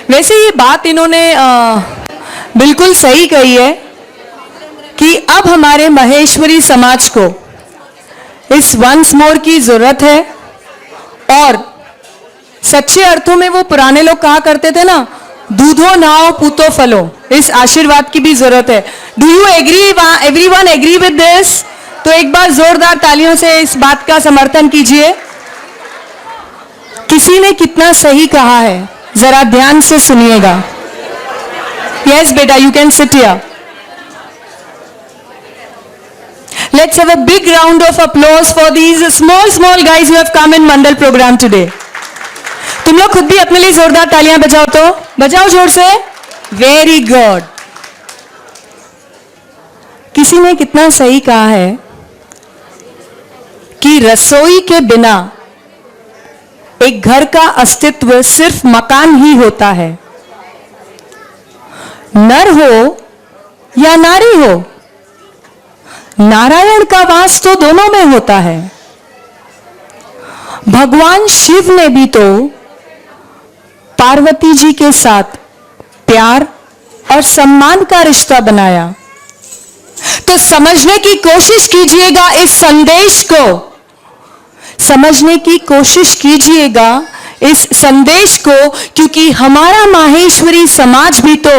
वैसे ये बात इन्होंने बिल्कुल सही कही है कि अब हमारे महेश्वरी समाज को इस वंस मोर की जरूरत है। और सच्चे अर्थों में वो पुराने लोग कहा करते थे ना, दूधो नाओ पूतो फलो, इस आशीर्वाद की भी जरूरत है। Do you agree, everyone agree with this? तो एक बार जोरदार तालियों से इस बात का समर्थन कीजिए। किसी ने कितना सही कहा है, जरा ध्यान से सुनिएगा। यस बेटा, you can sit here. Let's have a big round of applause for these small guys who have come in Mandal programme today. तुम लोग खुद भी अपने लिए जोरदार तालियां बजाओ, तो बजाओ जोर से। Very good. किसी ने कितना सही कहा है कि रसोई के बिना एक घर का अस्तित्व सिर्फ मकान ही होता है। नर हो या नारी हो, नारायण का वास तो दोनों में होता है। भगवान शिव ने भी तो पार्वती जी के साथ प्यार और सम्मान का रिश्ता बनाया। तो समझने की कोशिश कीजिएगा इस संदेश को, समझने की कोशिश कीजिएगा इस संदेश को, क्योंकि हमारा माहेश्वरी समाज भी तो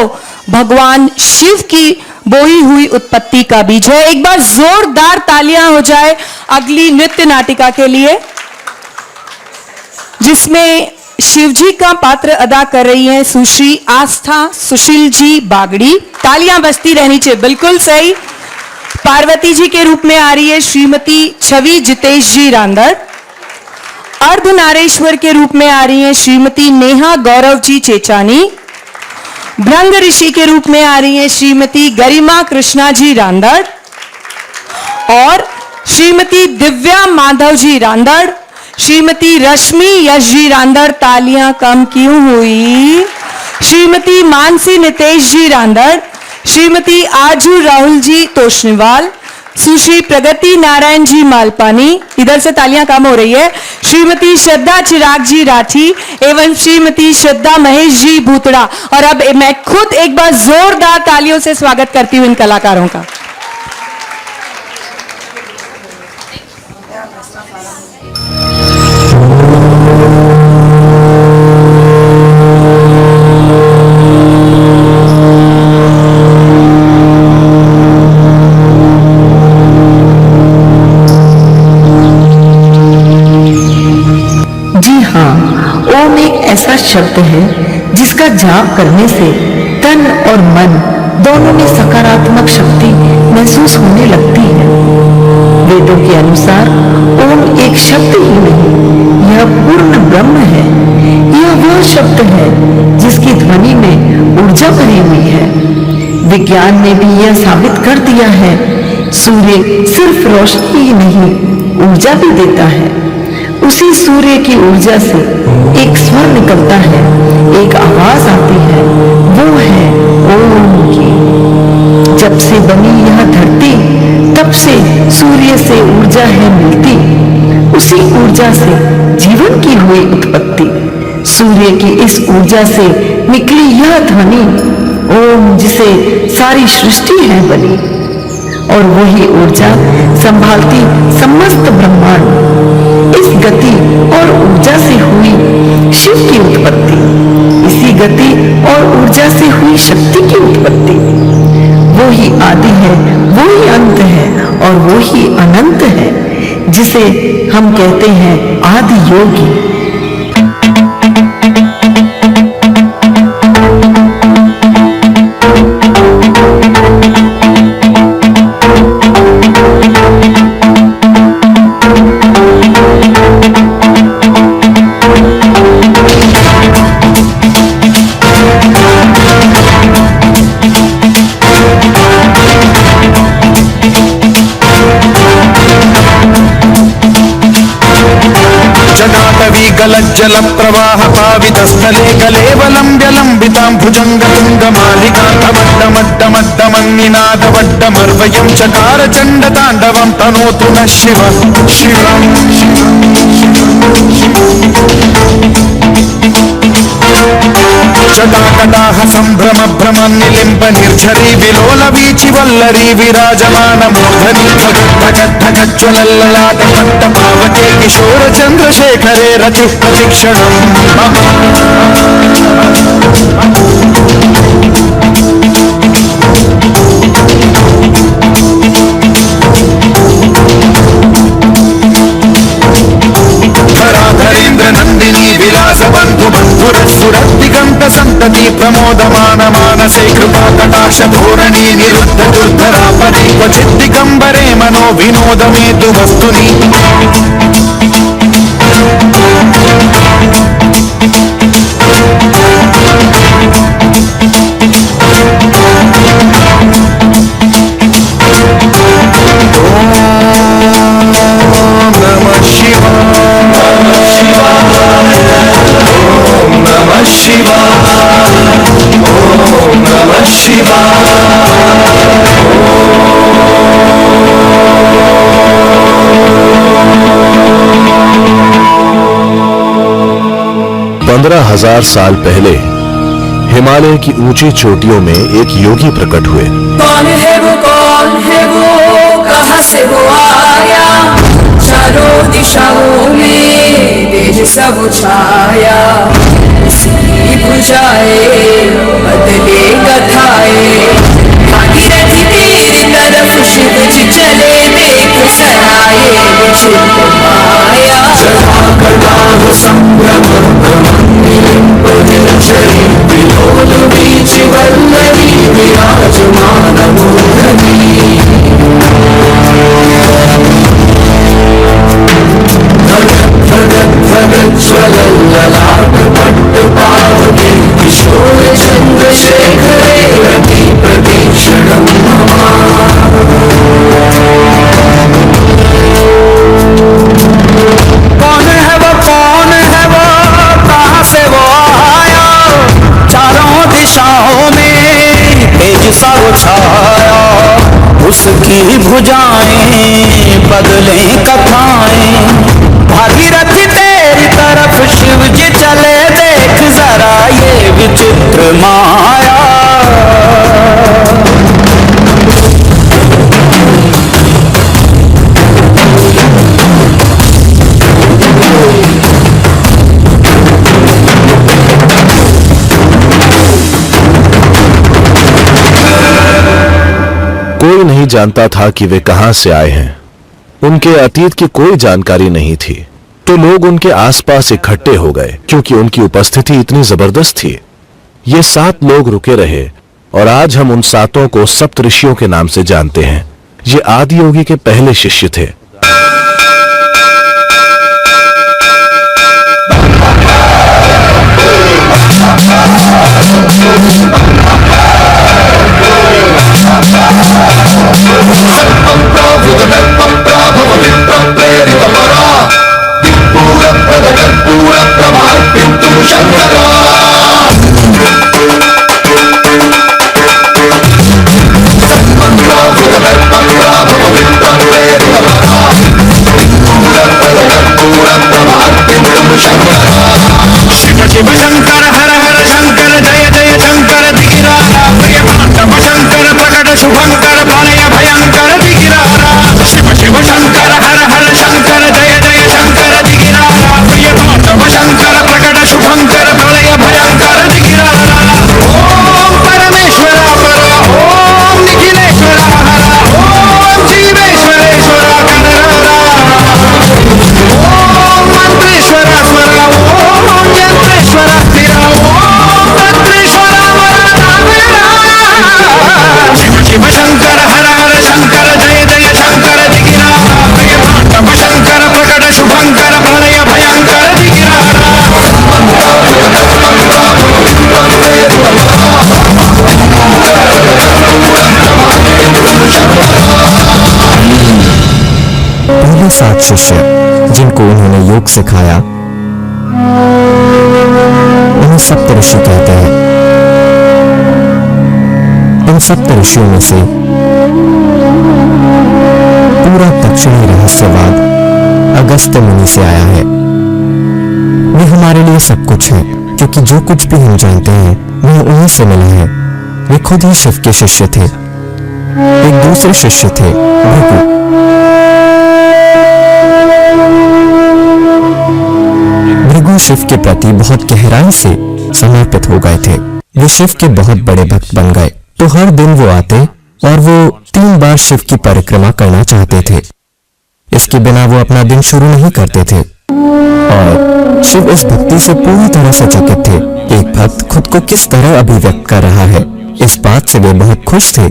भगवान शिव की बोई हुई उत्पत्ति का बीज है। एक बार जोरदार तालियां हो जाए अगली नृत्य नाटिका के लिए, जिसमें शिवजी का पात्र अदा कर रही हैं सुश्री आस्था सुशील जी बागड़ी। तालियां बजती रहनी चाहिए, बिल्कुल सही। पार्वती जी के रूप में आ रही है श्रीमती छवि जितेश जी रांदड़। अर्धनारेश्वर के रूप में आ रही हैं श्रीमती नेहा गौरव जी चेचानी। भृंग ऋषि के रूप में आ रही हैं श्रीमती गरिमा कृष्णा जी रांदड़ और श्रीमती दिव्या माधव जी रांदड़, श्रीमती रश्मि यश जी रांदड़। तालियां कम क्यों हुई? श्रीमती मानसी नितेश जी रांदड़, श्रीमती आजू राहुल जी तोशनीवाल, सुश्री प्रगति नारायण जी मालपानी, इधर से तालियां कम हो रही है, श्रीमती श्रद्धा चिराग जी राठी एवं श्रीमती श्रद्धा महेश जी भूतड़ा। और अब मैं खुद एक बार जोरदार तालियों से स्वागत करती हूं इन कलाकारों का। ऐसा शब्द है जिसका जाप करने से तन और मन दोनों में सकारात्मक शक्ति महसूस होने लगती है। वेदों के अनुसार ओम एक शब्द ही नहीं, यह पूर्ण ब्रह्म है। यह वह शब्द है जिसकी ध्वनि में ऊर्जा भरी हुई है। विज्ञान ने भी यह साबित कर दिया है, सूर्य सिर्फ रोशनी ही नहीं ऊर्जा भी देता है। उसी सूर्य की ऊर्जा से एक स्वर निकलता है, एक आवाज आती है, वो है ओम की। जब से बनी यह धरती तब से सूर्य से ऊर्जा है मिलती। उसी ऊर्जा से जीवन की हुई उत्पत्ति। सूर्य की इस ऊर्जा से निकली यह ध्वनि ओम, जिसे सारी सृष्टि है बनी, और वही ऊर्जा संभालती समस्त ब्रह्मांड। इस गति और ऊर्जा से हुई शिव की उत्पत्ति, इसी गति और ऊर्जा से हुई शक्ति की उत्पत्ति। वो ही आदि है, वो ही अंत है और वो ही अनंत है, जिसे हम कहते हैं आदि योगी। जल प्रवाह पावित स्थले कलेवलंब्य लंबितां भुजंग तुंग मालिकांतमड्डमड्डमड्डमन्निनाद वड्डमर्वयं चकार चंड तांडवं तनोतु न शिव शिवम्। जटाकटाह संभ्रम भ्रम निलिंब निर्झरी विलोल वीचि वल्लरी विराजमान मूर्धनि धगज्ज्वलल्ललाट पट्ट पावके किशोर चंद्रशेखरे रति प्रतिक्षणम्। धराधरेन्द्र नंदिनी विलास बंधु बंधुरसुरदिगंत संतति प्रमोदमान मानसे कृपा कटाक्ष धोरणी निरुद्ध दुर्धरापदे क्वचित् दिगंबरे मनो विनोद मेतु वस्तुनि। हजार साल पहले हिमालय की ऊंची चोटियों में एक योगी प्रकट हुए। कौन है वो कहां से वो आया, चारों दिशाओं में तेज सब छाया, इसकी भुजाए बदले कथाएं, भागीरथी तेरी तरफ शिव जी चले, देख सराये विचित्र माया। जटाकटाह संभ्रम विलोल वीचि वल्लरी विराजमान मूर्धनि। धगज्ज्वलल्ललाट पट्ट पावके किशोर चंद्रशेखरे रति प्रतीक्षणम्। कौन है वो कहां से वो आया, चारों दिशाओं में तेज सा छाया, उसकी भुजाएं बदले कथाएं, भागीरथी तेरी तरफ शिव जी चले, देख जरा ये विचित्र माया। कोई नहीं जानता था कि वे कहां से आए हैं। उनके अतीत की कोई जानकारी नहीं थी, तो लोग उनके आसपास इकट्ठे हो गए क्योंकि उनकी उपस्थिति इतनी जबरदस्त थी। ये 7 लोग रुके रहे और आज हम उन 7 को सप्तऋषियों के नाम से जानते हैं। ये आदि योगी के पहले शिष्य थे। शंकर शिव शंकर हर हर शंकर जय जय शंकर दिगिरारा प्रिय पांडव शंकर प्रकट शुभंकर प्रलय भयंकर दिगिरारा शिव शिव शंकर हर हर शंकर जय जय शंकर दिगिरारा प्रिय पांडव शंकर प्रकट शुभंकर प्रलय भयंकर दिगिरारा ओम परमेश्वरा परा ओम निखिलेश्वरा हरा ओम जीवेश्वरेश्वरा कनरारा ओम मंत्रेश्वरा स्वरा ओम यंत्रेश्वरा स्थिरा ओम तंत्रेश्वरा वरदानवेरा शिव शिव शंकर हर हर शंकर जय जय शंकर दिगिरारा प्रिय पांडव शंकर प्रकट शुभंकर प्रलय भयंकर दिगिरारा पहले 7 शिष्य जिनको उन्होंने योग सिखाया उन्हें सप्तऋषि कहते हैं। इन सप्तऋषियों में से पूरा दक्षिणी रहस्यवाद अगस्त्य मुनि से आया है। वे हमारे लिए सब कुछ है, क्योंकि जो कुछ भी हम जानते हैं वह उन्हीं से मिला है। वे खुद ही शिव के शिष्य थे। एक दूसरे शिष्य थे भृगु। भृगु शिव के प्रति बहुत गहराई से समर्पित हो गए थे। वे शिव के बहुत बड़े भक्त बन गए, तो हर दिन वो आते और वो 3 बार शिव की परिक्रमा करना चाहते थे। इसके बिना वो अपना दिन शुरू नहीं करते थे। और शिव इस भक्ति से पूरी तरह से चकित थे। एक भक्त खुद को किस तरह अभिव्यक्त कर रहा है, इस बात से वे बहुत खुश थे।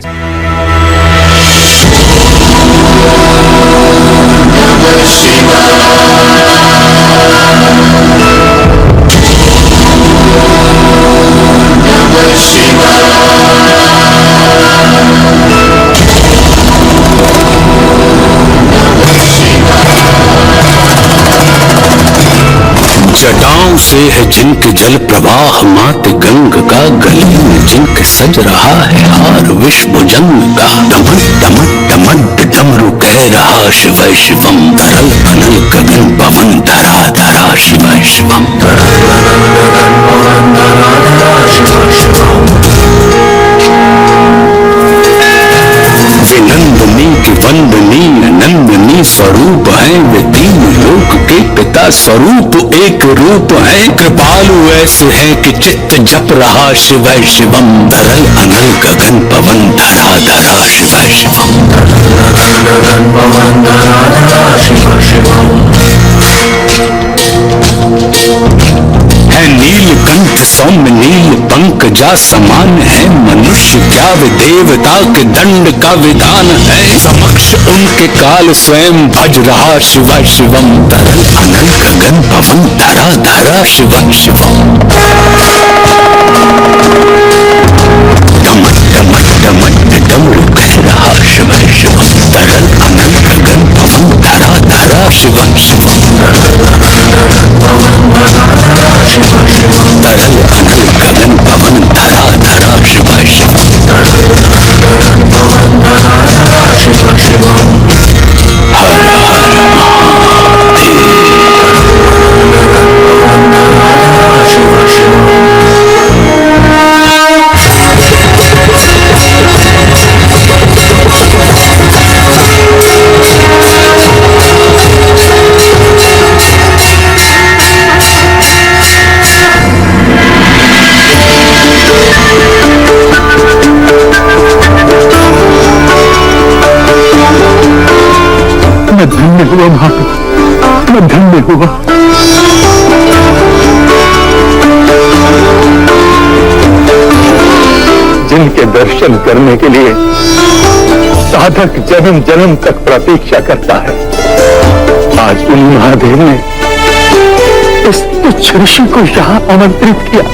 जटाओं से है जिनके जल प्रवाह मात गंग का, गले में जिनके सज रहा है हार विश्व जंग का। डमट डमट डमट डमरू कह रहा शिव शिवम, तरल अनल गगन पवन धरा धरा शिव शिवम। नंदनी की वंदनी नंदनी स्वरूप है, वे 3 लोक के पिता स्वरूप एक रूप है। कृपालु ऐसे है कि चित्त जप रहा शिव शिवम, तरल अनल गगन पवन धरा धरा शिव शिवम। है नीलकंठ सौम्य नील पंकजा समान है, मनुष्य क्या वे देवता के दंड का विधान है। समक्ष उनके काल स्वयं भज रहा शिव शिवम, तरल अनल गगन पवन धरा धरा शिव शिवम। डमट डमट डमट डमरू कह रहा शिव शिवम, तरल अनल गगन पवन धरा धरा शिव शिवम। तरल अनल गगन पवन धरा धरा शिव शिवम। हर हर मैं धन्य हुआ महाप्रभु, मैं धन्य हुआ। जिनके दर्शन करने के लिए साधक जन्म जन्म तक प्रतीक्षा करता है, आज उन महादेव ने इस तुच्छ ऋषि को यहाँ आमंत्रित किया।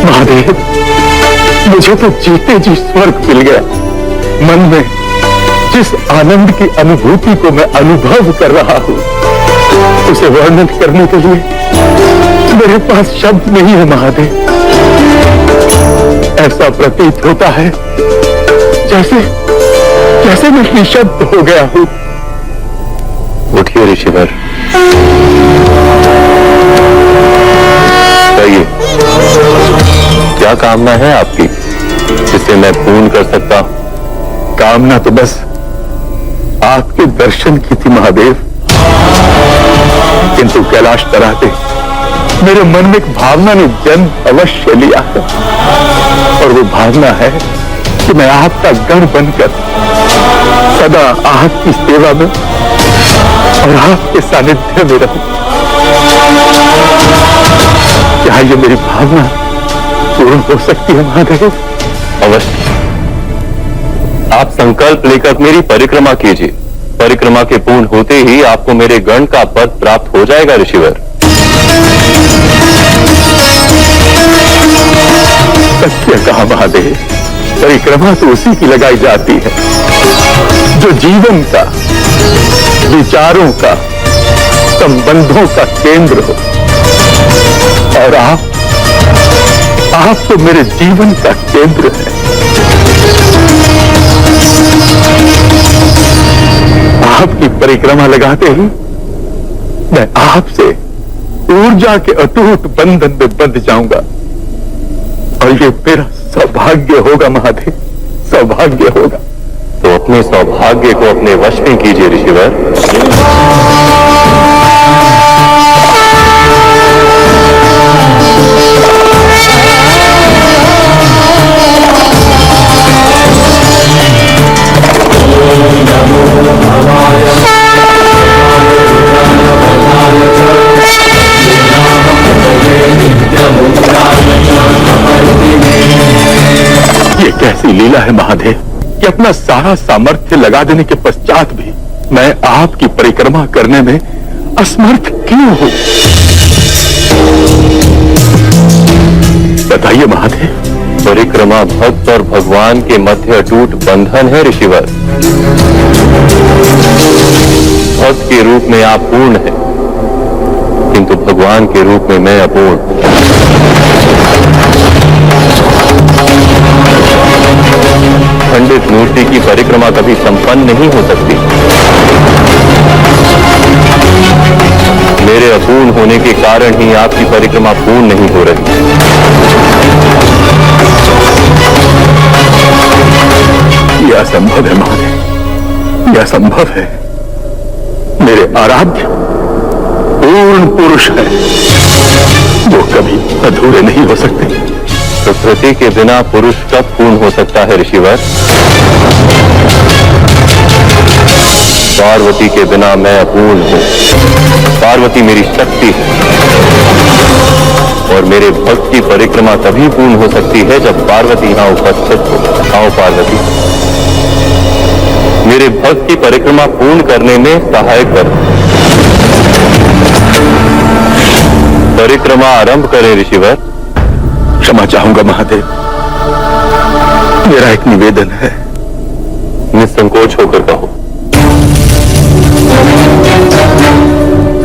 महादेव, मुझे तो जीते जी स्वर्ग मिल गया। मन में जिस आनंद की अनुभूति को मैं अनुभव कर रहा हूं, उसे वर्णन करने के लिए मेरे पास शब्द नहीं है महादेव। ऐसा प्रतीत होता है जैसे जैसे मैं निशब्द हो गया हूं। उठिए ऋषिवर। क्या कामना है आपकी जिसे मैं पूर्ण कर सकता हूं? कामना तो बस आपके दर्शन की थी महादेव, किंतु कैलाश तराते मेरे मन में एक भावना ने जन्म अवश्य लिया है, और वो भावना है कि मैं आपका गण बनकर सदा आपकी सेवा में और आपके सानिध्य में रहूं। क्या ये मेरी भावना पूर्ण हो सकती है महादेव? अवश्य। आप संकल्प लेकर मेरी परिक्रमा कीजिए। परिक्रमा के पूर्ण होते ही आपको मेरे गण का पद प्राप्त हो जाएगा ऋषिवर। सत्य कहा महादेव, परिक्रमा तो उसी की लगाई जाती है जो जीवन का, विचारों का, संबंधों का केंद्र हो, और आप तो मेरे जीवन का केंद्र है। आपकी परिक्रमा लगाते ही मैं आपसे ऊर्जा के अटूट बंधन में बंध जाऊंगा, और ये मेरा सौभाग्य होगा महादेव, सौभाग्य होगा। तो अपने सौभाग्य को अपने वश में कीजिए ऋषिवर। ये कैसी लीला है महादेव कि अपना सारा सामर्थ्य लगा देने के पश्चात भी मैं आपकी परिक्रमा करने में असमर्थ क्यों हूं? बताइए महादेव। परिक्रमा भक्त और भगवान के मध्य अटूट बंधन है ऋषिवर। भक्त के रूप में आप पूर्ण हैं, किंतु भगवान के रूप में मैं अपूर्ण। खंडित मूर्ति की परिक्रमा कभी संपन्न नहीं हो सकती। मेरे अपूर्ण होने के कारण ही आपकी परिक्रमा पूर्ण नहीं हो रही। यह असंभव है महादेव, यह असंभव है। मेरे आराध्य पूर्ण पुरुष है, वो कभी अधूरे नहीं हो सकते। प्रकृति के बिना पुरुष कब पूर्ण हो सकता है ऋषिवर? पार्वती के बिना मैं अपूर्ण हूं। पार्वती मेरी शक्ति है, और मेरे भक्त की परिक्रमा तभी पूर्ण हो सकती है जब पार्वती यहां उपस्थित हो। आओ पार्वती, मेरे भक्त की परिक्रमा पूर्ण करने में सहायक कर। परिक्रमा आरंभ करें ऋषिवर। क्षमा चाहूंगा महादेव, मेरा एक निवेदन है। निसंकोच होकर कहो।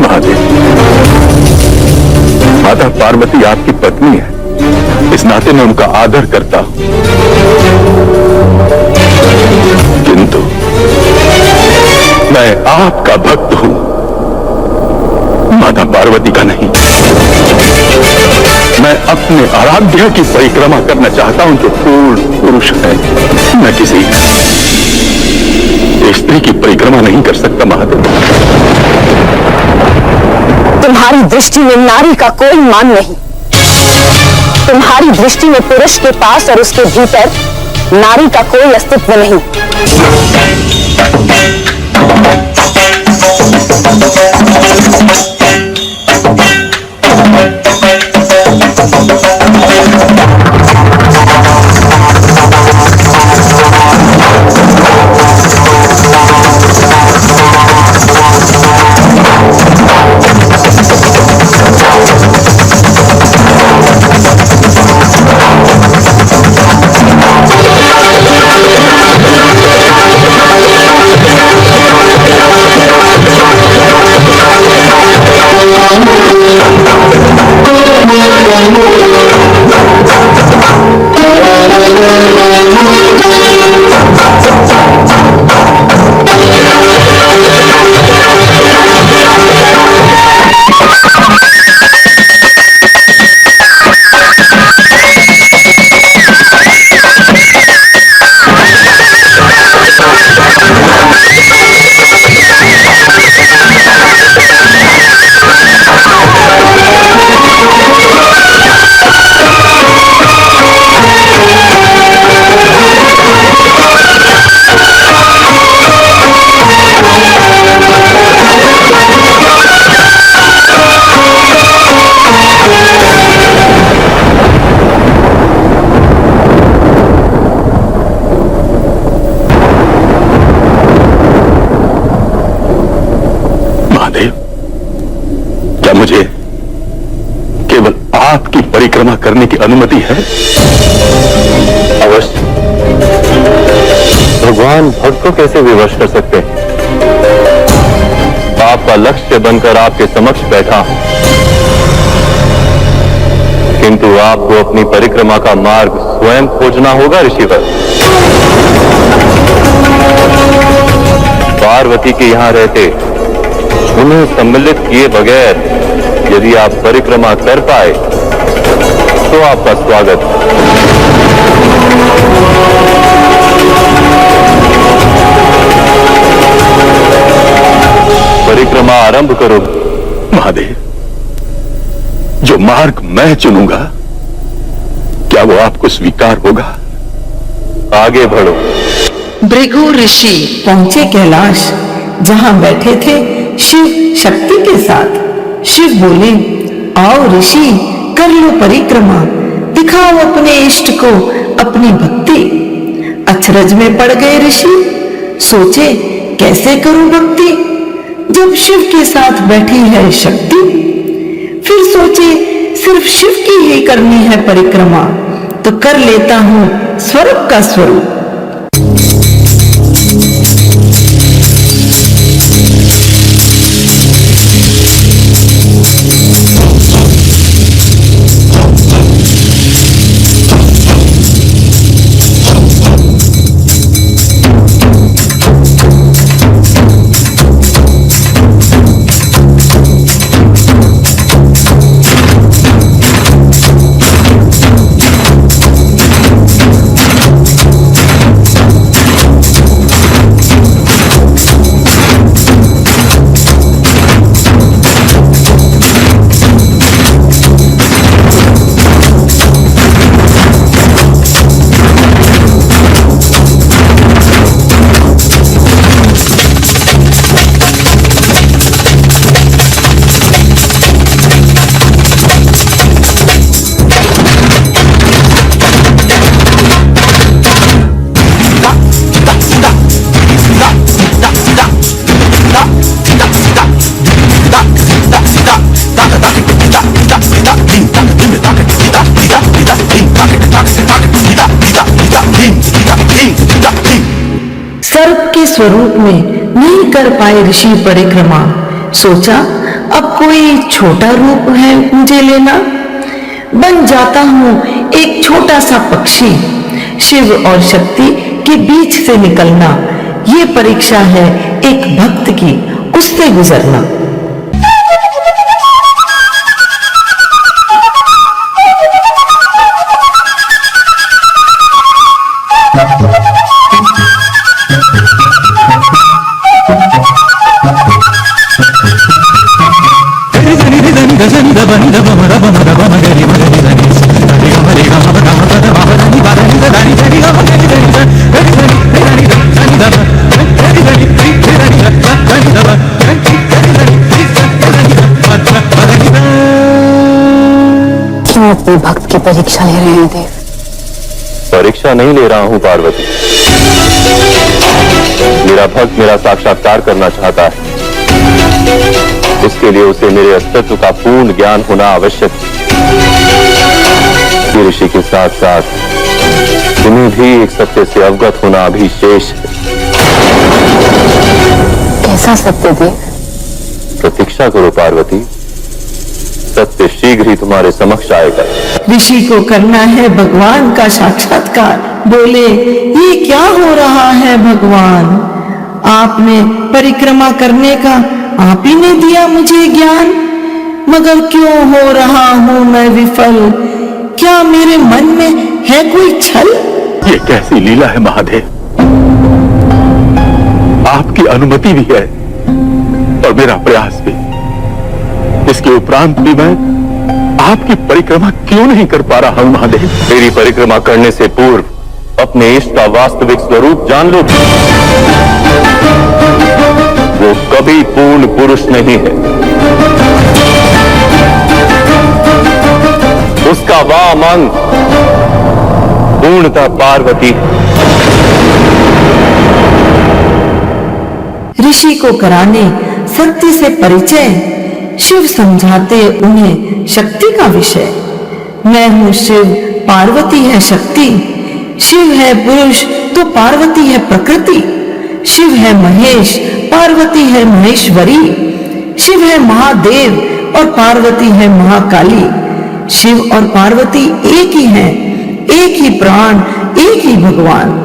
महादेव, माता पार्वती आपकी पत्नी है, इस नाते मैं उनका आदर करता हूं, किंतु मैं आपका भक्त हूं, माता पार्वती का नहीं। मैं अपने आराध्य की परिक्रमा करना चाहता हूं जो पूर्ण पुरुष है। मैं किसी स्त्री की परिक्रमा नहीं कर सकता महादेव। तुम्हारी दृष्टि में नारी का कोई मान नहीं। तुम्हारी दृष्टि में पुरुष के पास और उसके भीतर नारी का कोई अस्तित्व नहीं। मुझे केवल आपकी परिक्रमा करने की अनुमति है? अवश्य। भगवान भक्त को कैसे विवश कर सकते हैं? आपका लक्ष्य बनकर आपके समक्ष बैठा हूं, किंतु आपको अपनी परिक्रमा का मार्ग स्वयं खोजना होगा ऋषिवर। पार्वती के यहां रहते उन्हें सम्मिलित किए बगैर यदि आप परिक्रमा कर पाए तो आपका स्वागत। परिक्रमा आरंभ करो। महादेव, जो मार्ग मैं चुनूंगा क्या वो आपको स्वीकार होगा? आगे बढ़ो। भृगु ऋषि पहुंचे कैलाश, जहां बैठे थे शिव शक्ति के साथ। शिव बोले, आओ ऋषि, कर लो परिक्रमा, दिखाओ अपने इष्ट को अपनी भक्ति। अचरज में पड़ गए ऋषि, सोचे कैसे करूं भक्ति जब शिव के साथ बैठी है शक्ति। फिर सोचे सिर्फ शिव की ही करनी है परिक्रमा, तो कर लेता हूं स्वरूप का स्वरूप। स्वरूप में नहीं कर पाए ऋषि परिक्रमा। सोचा अब कोई छोटा रूप है मुझे लेना, बन जाता हूं एक छोटा सा पक्षी, शिव और शक्ति के बीच से निकलना। ये परीक्षा है एक भक्त की, उससे गुजरना। क्यों अपने भक्त की परीक्षा ले रहे हैं देव? परीक्षा नहीं ले रहा हूं पार्वती, मेरा भक्त मेरा साक्षात्कार करना चाहता है। इसके लिए उसे मेरे अस्तित्व का पूर्ण ज्ञान होना आवश्यक है। ऋषि के साथ साथ तुम्हें भी एक सत्य से अवगत होना भी शेष है। कैसा सत्य देव? प्रतीक्षा करो पार्वती, सत्य शीघ्र ही तुम्हारे समक्ष आएगा। ऋषि को करना है भगवान का साक्षात्कार। बोले, ये क्या हो रहा है भगवान? आपने परिक्रमा करने का आप ही ने दिया मुझे ज्ञान, मगर क्यों हो रहा हूं मैं विफल? क्या मेरे मन में है कोई छल? ये कैसी लीला है महादेव? आपकी अनुमति भी है और मेरा प्रयास भी। इसके उपरांत भी मैं आपकी परिक्रमा क्यों नहीं कर पा रहा हूं महादेव? मेरी परिक्रमा करने से पूर्व अपने इष्ट का वास्तविक स्वरूप जान लो। वो कभी पूर्ण पुरुष नहीं है। उसका वाम अंग पूर्णतः पार्वती। ऋषि को कराने सत्य से परिचय, शिव समझाते उन्हें शक्ति का विषय। मैं हूँ शिव, पार्वती है शक्ति। शिव है पुरुष तो पार्वती है प्रकृति। शिव है महेश, पार्वती है महेश्वरी। शिव है महादेव और पार्वती है महाकाली। शिव और पार्वती एक ही हैं, एक ही प्राण, एक ही भगवान।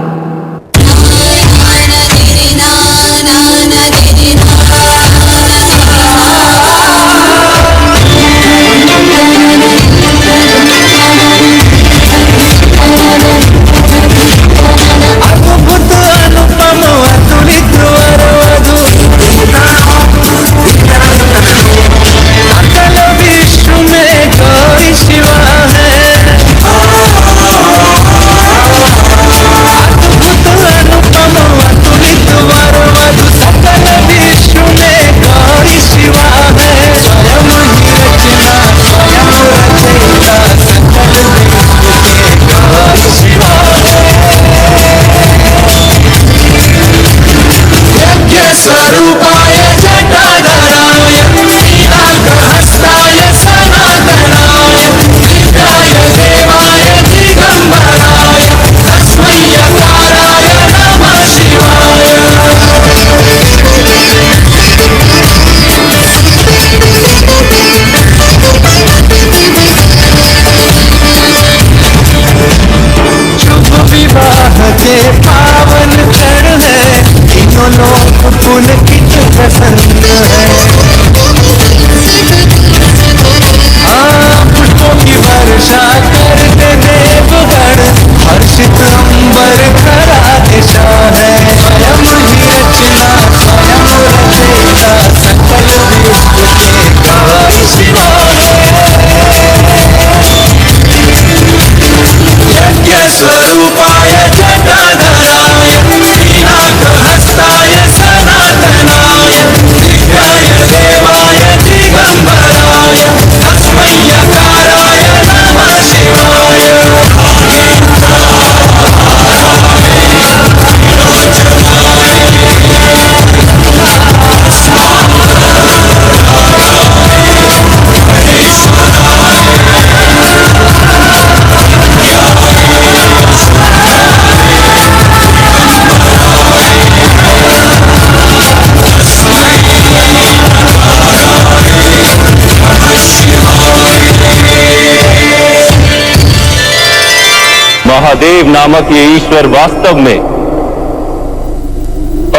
महादेव नामक ये ईश्वर वास्तव में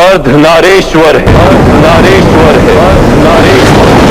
अर्धनारेश्वर है। अर्धनारेश्वर है। अर्धनारेश्वर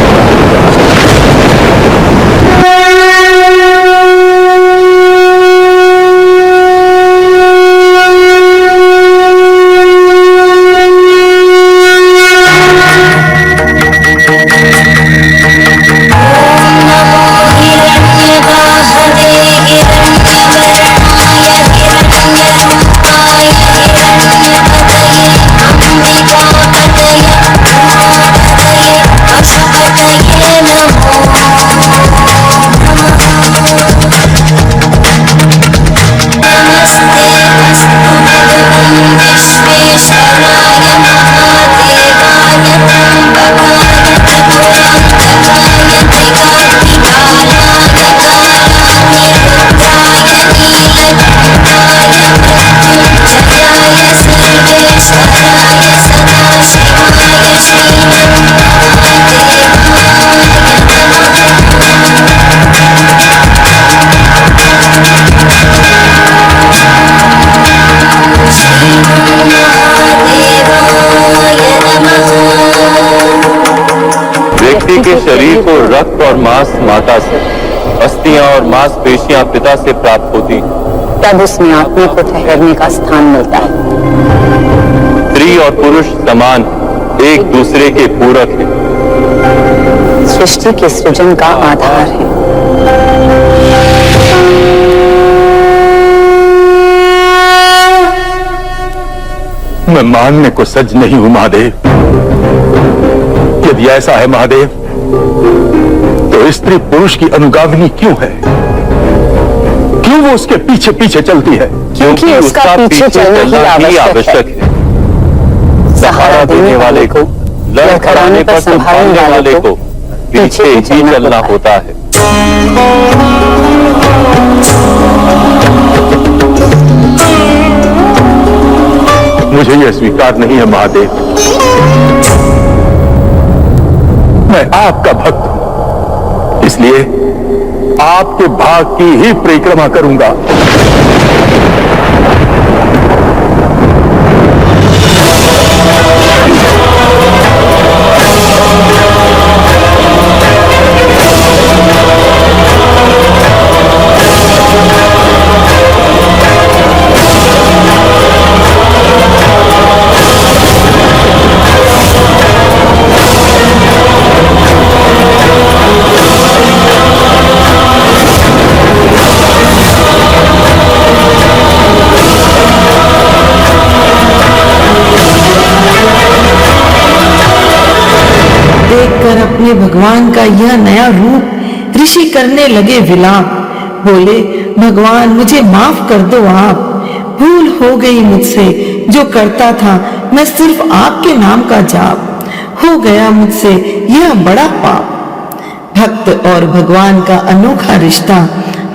के शरीर को रक्त और मांस माता से, अस्थियां और मांसपेशियां पिता से प्राप्त होती, तब उसमें आत्मा को ठहरने का स्थान मिलता है। स्त्री और पुरुष समान एक दूसरे के पूरक हैं। सृष्टि के सृजन का आधार है। मैं मानने को सज नहीं हूं महादेव। यदि ऐसा है महादेव, तो स्त्री पुरुष की अनुगामिनी क्यों है? क्यों वो उसके पीछे पीछे चलती है? क्योंकि उसका पीछे चलना ही आवश्यक है। सहारा देने वाले को, लड़खड़ाने पर संभालने वाले को, पीछे ही चलना होता है। मुझे यह स्वीकार नहीं है महादेव। मैं आपका भक्त हूं, इसलिए आपके भाग की ही परिक्रमा करूंगा। देखकर अपने भगवान का यह नया रूप ऋषि करने लगे विलाप। बोले, भगवान मुझे माफ कर दो आप, भूल हो गई मुझसे, जो करता था मैं सिर्फ आपके नाम का जाप, हो गया मुझसे यह बड़ा पाप। भक्त और भगवान का अनोखा रिश्ता,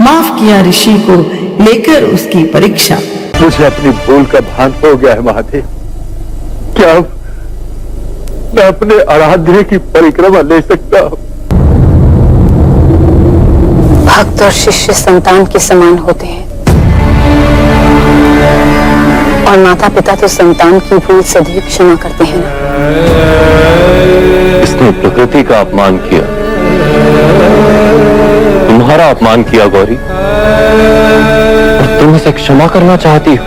माफ किया ऋषि को लेकर उसकी परीक्षा। मुझे अपनी भूल का भान हो गया है महादेव। क्या मैं अपने आराध्य की परिक्रमा ले सकता हूं? भक्त और शिष्य संतान के समान होते हैं और माता पिता तो संतान की भूल सदैव क्षमा करते हैं ना। इसने प्रकृति का अपमान किया, तुम्हारा अपमान किया गौरी, और तुम उसे क्षमा करना चाहती हो।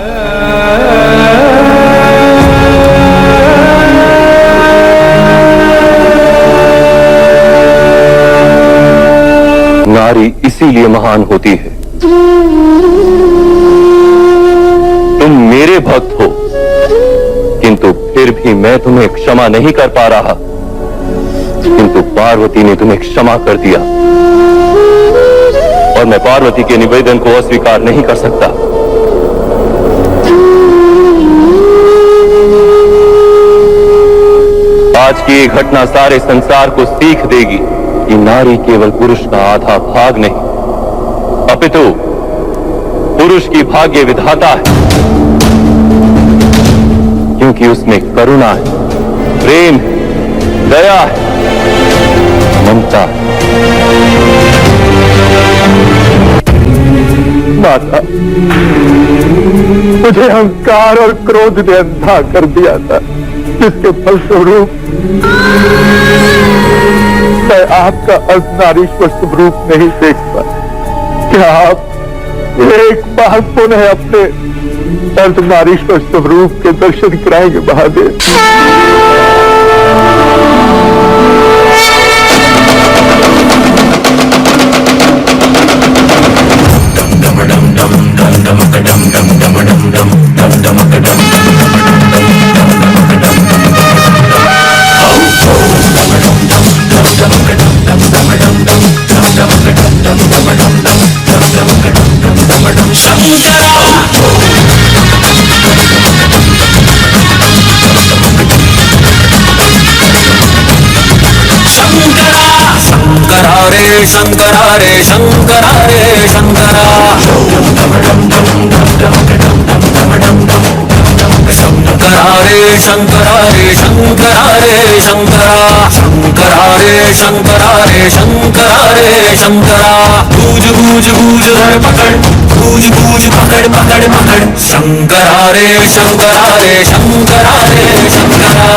नारी इसीलिए महान होती है। तुम मेरे भक्त हो, किंतु फिर भी मैं तुम्हें क्षमा नहीं कर पा रहा, किंतु पार्वती ने तुम्हें क्षमा कर दिया और मैं पार्वती के निवेदन को अस्वीकार नहीं कर सकता। आज की ये घटना सारे संसार को सीख देगी कि नारी केवल पुरुष का आधा भाग नहीं, अपितु पुरुष की भाग्य विधाता है, क्योंकि उसमें करुणा है, प्रेम है, दया है, ममता है। माता, मुझे अहंकार और क्रोध ने अंधा कर दिया था, जिसके फलस्वरूप मैं आपका अर्धनारीश्वर स्वरूप नहीं देख पाया। क्या आप एक बार पुनः अपने अर्धनारीश्वर स्वरूप के दर्शन कराएंगे महादेव? शंकरा रे शंकरा रे शंकरा, शंकरा रे शंकरा रे शंकरा रे शंकरा, शंकरा रे शंकरा रे शंकरा रे शंकरा। गूंज गूंज गूंज धर पकड़, गूंज गूंज पकड़ पकड़ पकड़, शंकरा रे शंकरा रे शंकरा रे शंकरा।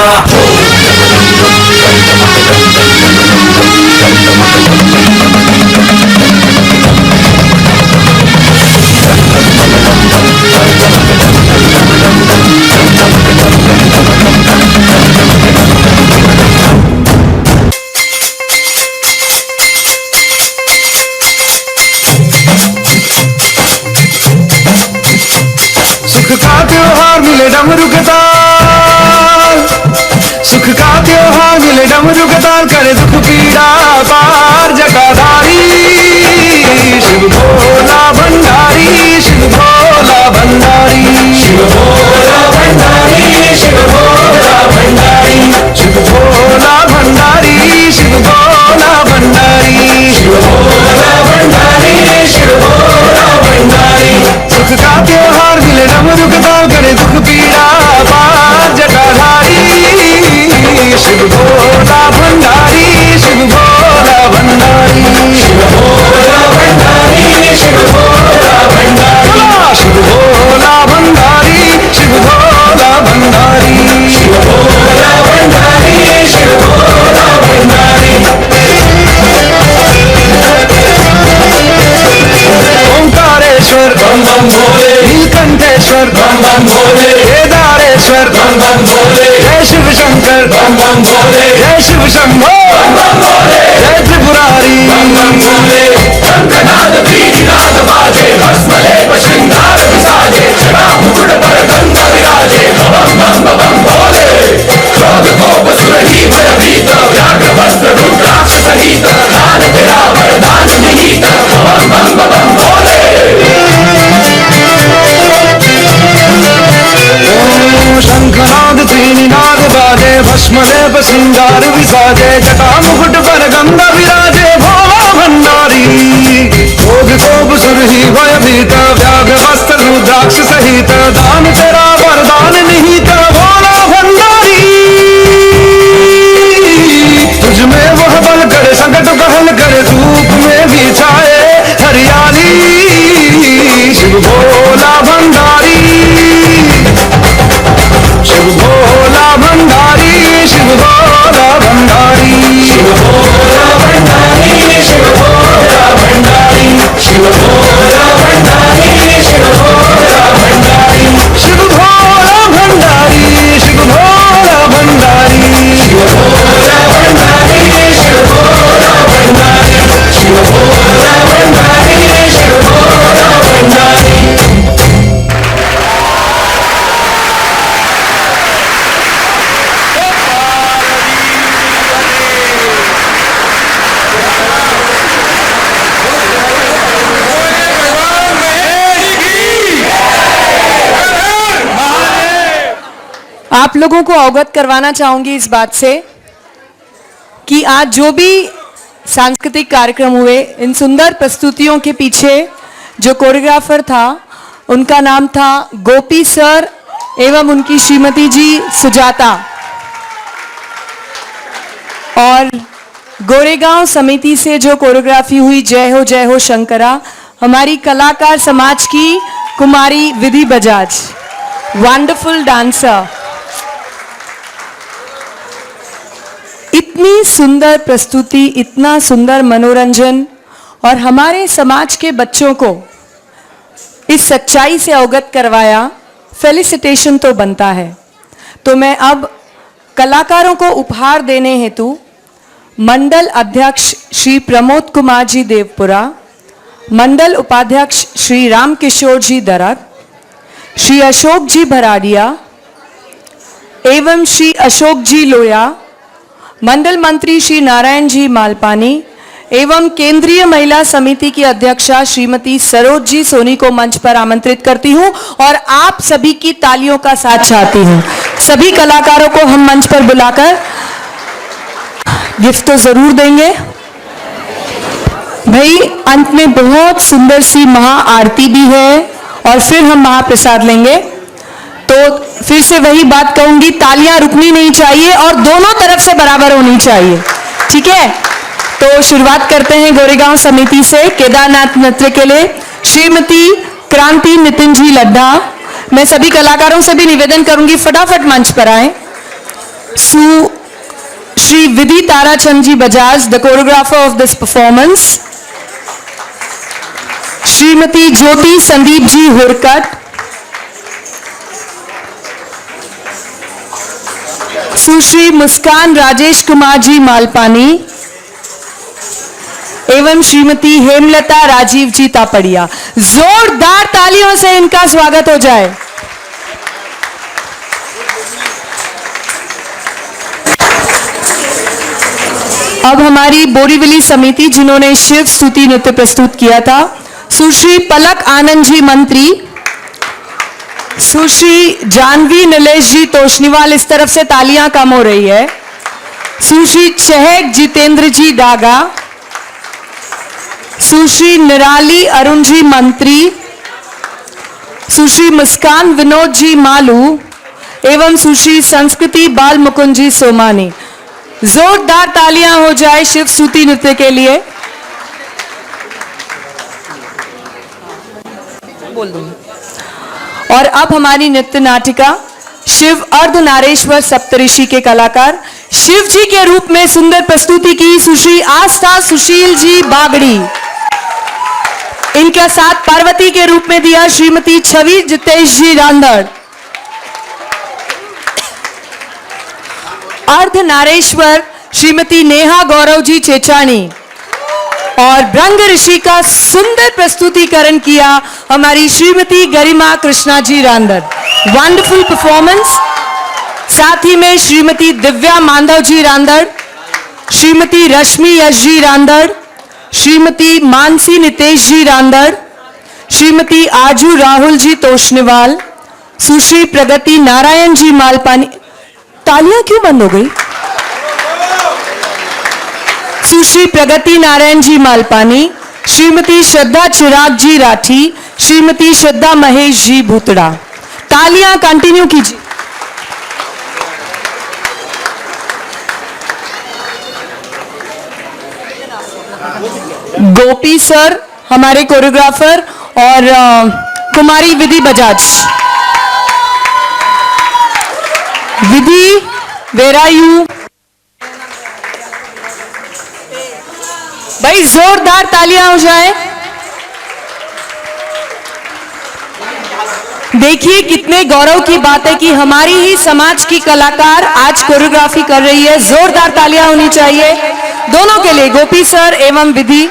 सुख का त्योहार मिले डमरू के ताल, सुख का त्योहार मिले डमरू के ताल, करे दुख पीड़ा पार जटाधारी। शिव भोला भंडारी, शिव भोला भंडारी, शिव भोला भंडारी, शिव भोला भंडारी, शिव भोला भंडारी, शिव भोला दुख पीड़ा पार जटाधारी शिव भोला भंडारी शिव भोला भंडारी शिव भोला भंडारी शिव भोला भंडारी शिव भोला भंडारी शिव भोला भंडारी शिव भोला भंडारी शिव भोला भंडारी ओंकारेश्वर बम बम भोले नीलकंठेश्वर बम बम भोले केदारेश्वर बम बम भोले जय शिव शंकर बम बम भोले जय शिव शंभो बम बम भोले जय त्रिपुरारी बम बम भोले शंखनाद भीनाद बाजे भस्मलेप श्रृंगार विसाजे जटा मुकुट पर गंगा विराजे बम बम बम भोले क्रोध कोप सुरही भयभीत व्याघ्र वस्त्र रुद्राक्ष सहित दान तेरा वरदान निहित बम बम बम भोले शंखनाद त्रिनाद बाजे भस्मलेप श्रृंगार विसाजे जटा मुकुट पर गंगा विराजे भोला भंडारी क्रोध कोप सुरही भयभीत व्याघ्र वस्त्र रुद्राक्ष सहित दान तेरा वरदान निहित भोला भंडारी तुझ में वह बल करे संकट कहल करे धूप में भी छाए हरियाली शिव भोला भंडारी शिव भोला भंडारी शिव भोला भंडारी शिव भोला भंडारी शिव भोला भंडारी शिव भोला भंडारी शिव भोला भंडारी शिव भोला भंडारी शिव भोला भंडारी शिव भोला भंडारी शिव भोला भंडारी शिव भोला भंडारी शिव भोला भंडारी। आप लोगों को अवगत करवाना चाहूंगी इस बात से कि आज जो भी सांस्कृतिक कार्यक्रम हुए, इन सुंदर प्रस्तुतियों के पीछे जो कोरियोग्राफर था उनका नाम था गोपी सर एवं उनकी श्रीमती जी सुजाता। और गोरेगांव समिति से जो कोरियोग्राफी हुई जय हो शंकरा, हमारी कलाकार समाज की कुमारी विधि बजाज, वंडरफुल डांसर। इतनी सुंदर प्रस्तुति, इतना सुंदर मनोरंजन और हमारे समाज के बच्चों को इस सच्चाई से अवगत करवाया, फेलिसिटेशन तो बनता है। तो मैं अब कलाकारों को उपहार देने हेतु मंडल अध्यक्ष श्री प्रमोद कुमार जी देवपुरा, मंडल उपाध्यक्ष श्री राम किशोर जी दरक, श्री अशोक जी भराड़िया एवं श्री अशोक जी लोया, मंडल मंत्री श्री नारायण जी मालपानी एवं केंद्रीय महिला समिति की अध्यक्षा श्रीमती सरोज जी सोनी को मंच पर आमंत्रित करती हूं और आप सभी की तालियों का साथ चाहती हूं। सभी कलाकारों को हम मंच पर बुलाकर गिफ्ट तो जरूर देंगे। भाई अंत में बहुत सुंदर सी महा आरती भी है और फिर हम महाप्रसाद लेंगे। तो फिर से वही बात कहूंगी, तालियां रुकनी नहीं चाहिए और दोनों तरफ से बराबर होनी चाहिए, ठीक है। तो शुरुआत करते हैं गोरेगांव समिति से। केदारनाथ नृत्य के लिए श्रीमती क्रांति नितिन जी लड्ढा। मैं सभी कलाकारों से भी निवेदन करूंगी फटाफट मंच पर आए। Shri Vidhi Tarachand ji Bajaj, the choreographer of this performance. Shrimati Jyoti Sandeep ji Hurkat, Sushri Muskan Rajesh Kumar ji Malpani एवं श्रीमती हेमलता राजीव जी तापड़िया। जोरदार तालियों से इनका स्वागत हो जाए। अब हमारी बोरीवली समिति जिन्होंने शिव स्तुति नृत्य प्रस्तुत किया था, सुश्री पलक आनंद जी मंत्री, सुश्री जानवी नीलेश जी तोशनीवाल, इस तरफ से तालियां कम हो रही है, सुश्री चहक जितेंद्र जी डागा, सुश्री निराली अरुण जी मंत्री, सुश्री मुस्कान विनोद जी मालू एवं सुश्री संस्कृति बाल मुकुंद जी सोमानी। जोरदार तालियां हो जाए शिव स्तुति नृत्य के लिए। बोल दूंगी। और अब हमारी नृत्य नाटिका शिव अर्धनारेश्वर सप्तऋषि के कलाकार शिव जी के रूप में सुंदर प्रस्तुति की सुश्री आस्था सुशील जी बागड़ी। इनका साथ पार्वती के रूप में दिया श्रीमती छवि जितेश जी रांदड़। अर्धनारेश्वर श्रीमती नेहा गौरव जी चेचानी। और भृंग ऋषि का सुंदर प्रस्तुतिकरण किया हमारी श्रीमती गरिमा कृष्णा जी रांदड़। Wonderful performance. साथ ही में श्रीमती दिव्या मांधव जी रांदड़, श्रीमती रश्मि यश जी रांदड़, श्रीमती मानसी नितेश जी रांदड़, श्रीमती आजू राहुल जी तोशनीवाल, सुश्री प्रगति नारायण जी मालपानी। तालियां क्यों बंद हो गई? सुश्री प्रगति नारायण जी मालपानी, श्रीमती श्रद्धा चिराग जी राठी, श्रीमती श्रद्धा महेश जी भूतड़ा। तालियां कंटिन्यू कीजिए। गोपी सर हमारे कोरियोग्राफर और कुमारी विधि बजाज। विधि, वेर आर यू? भाई जोरदार तालियां हो जाए। देखिए कितने गौरव की बात है कि हमारी ही समाज की कलाकार आज कोरियोग्राफी कर रही है। जोरदार तालियां होनी चाहिए दोनों के लिए, गोपी सर एवं विधि।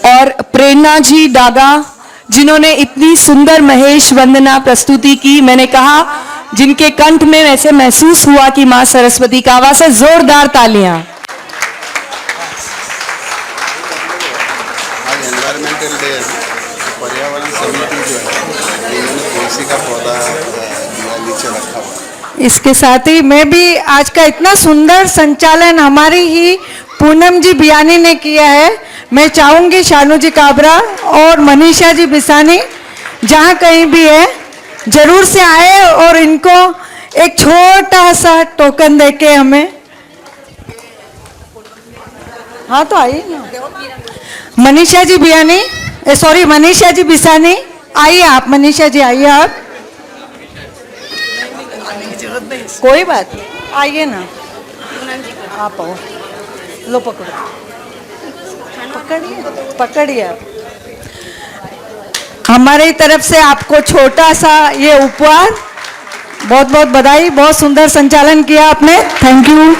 और प्रेरणा जी डागा जिन्होंने इतनी सुंदर महेश वंदना प्रस्तुति की। मैंने कहा जिनके कंठ में ऐसे महसूस हुआ कि मां सरस्वती का आवाज है। जोरदार तालियां। आज एनवायरमेंटल डे है, पर्यावरण समिति जो है इन्होंने तुलसी का पौधा नीचे रखा हुआ। इसके साथ ही मैं भी आज का इतना सुंदर संचालन हमारी ही पूनम जी बियानी ने किया है। मैं चाहूंगी शानू जी काबरा और मनीषा जी बिसानी जहाँ कहीं भी है जरूर से आए और इनको एक छोटा सा टोकन देके हमें। हाँ तो आइए ना। मनीषा जी बियानी, सॉरी मनीषा जी बिसानी, आइए आप। मनीषा जी आइए आप। कोई बात नहीं, आइए ना आप। आओ, लो पकड़ो, पकड़िए पकड़िए आप। हमारी तरफ से आपको छोटा सा ये उपहार। बहुत बहुत बधाई, बहुत सुंदर संचालन किया आपने। Thank you.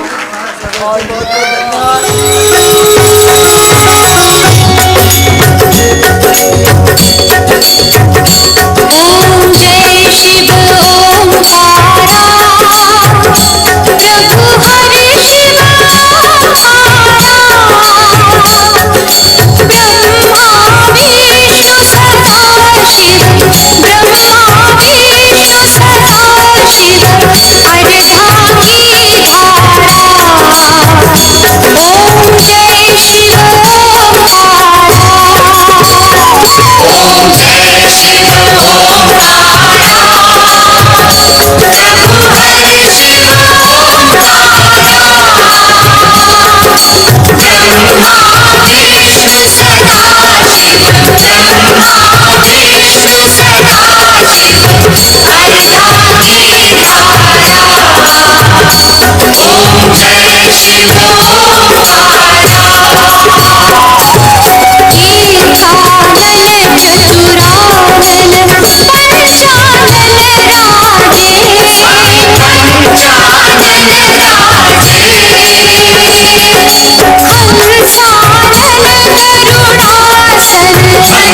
ओम जय शिव ओंकारा, प्रभु हरि शिवाकारा, ब्रह्मा विष्णु सदा शिव, ब्रह्मा विष्णु सदा शिव, अर्धांगी धारा। ओम जय शिव ओंकारा, ओम जय शिव ओंकारा, प्रभु हरि शिवाकारा, ब्रह्मा विष्णु सदा शिव, ब्रह्मा विष्णु सदा शिव, अर्धांगी धारा। ओम जय शिव ओंकारा। ईशानन चतुरानन पंचानन राजे, पंचानन राजे, हंसानन गरुडासन,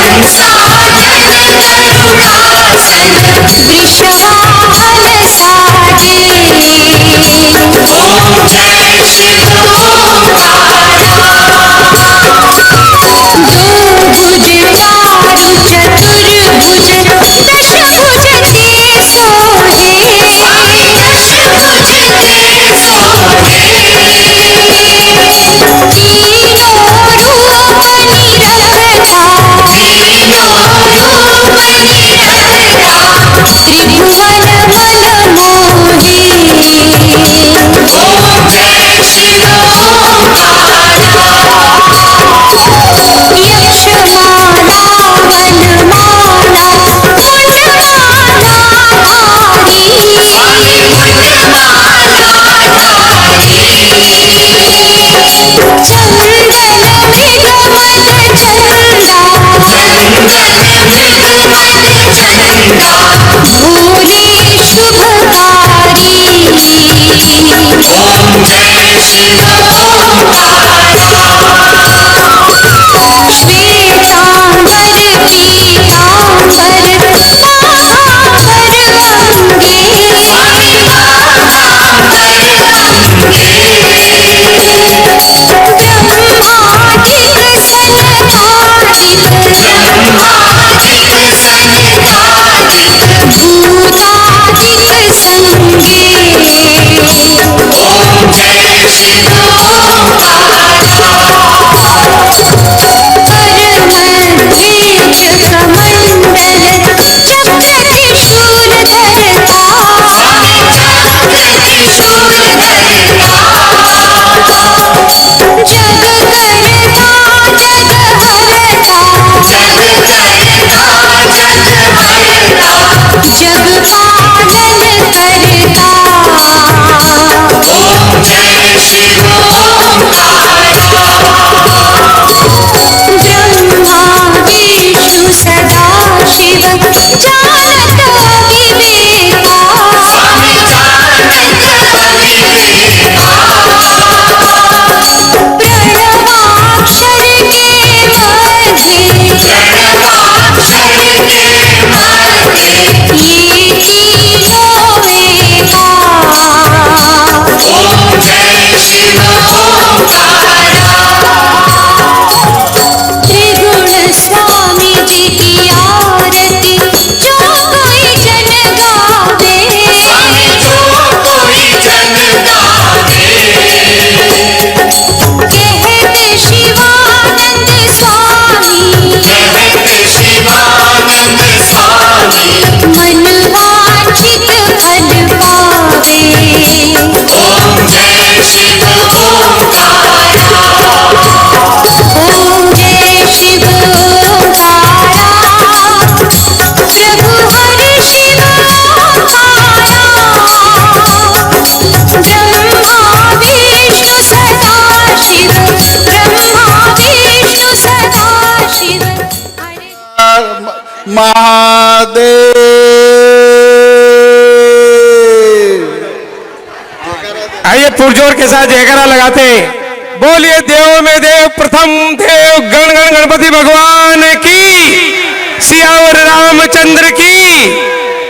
हंसानन गरुडासन, वृषवाहन साजे। ओम जय शिव ओंकारा। दो भुज चारु चतुर्भुज दशभुज ते सोहे, दशभुज ते सोहे, आइए पुरजोर के साथ जयकारा लगाते बोलिए देव में देव प्रथम देव गण गण गणपति भगवान की, सियावर रामचंद्र की,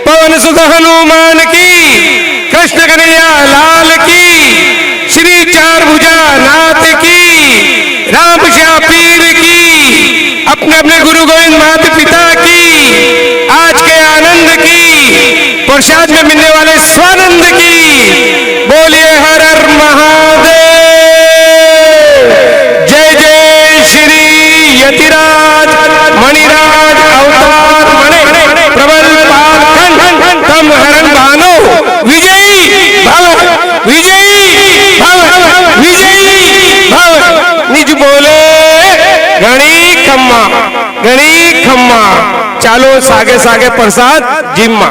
पवन सुत हनुमान की, कृष्ण कन्हैया लाल की, श्री चार भुजा नाथ की, राम श्या पीर की, अपने अपने गुरु गोविंद माता पिता की, आज के आनंद की, प्रसाद में मिलने वाले स्वानंद की। बोलिए हर हर महादेव। जय जय श्री यतिराज मणिराज अवतार मणे प्रबल पालखंड तम हरण भानो विजयी भव विजयी भव विजयी भव। निज बोले गणी खम्मा चालो सागे सागे प्रसाद जिम्मा।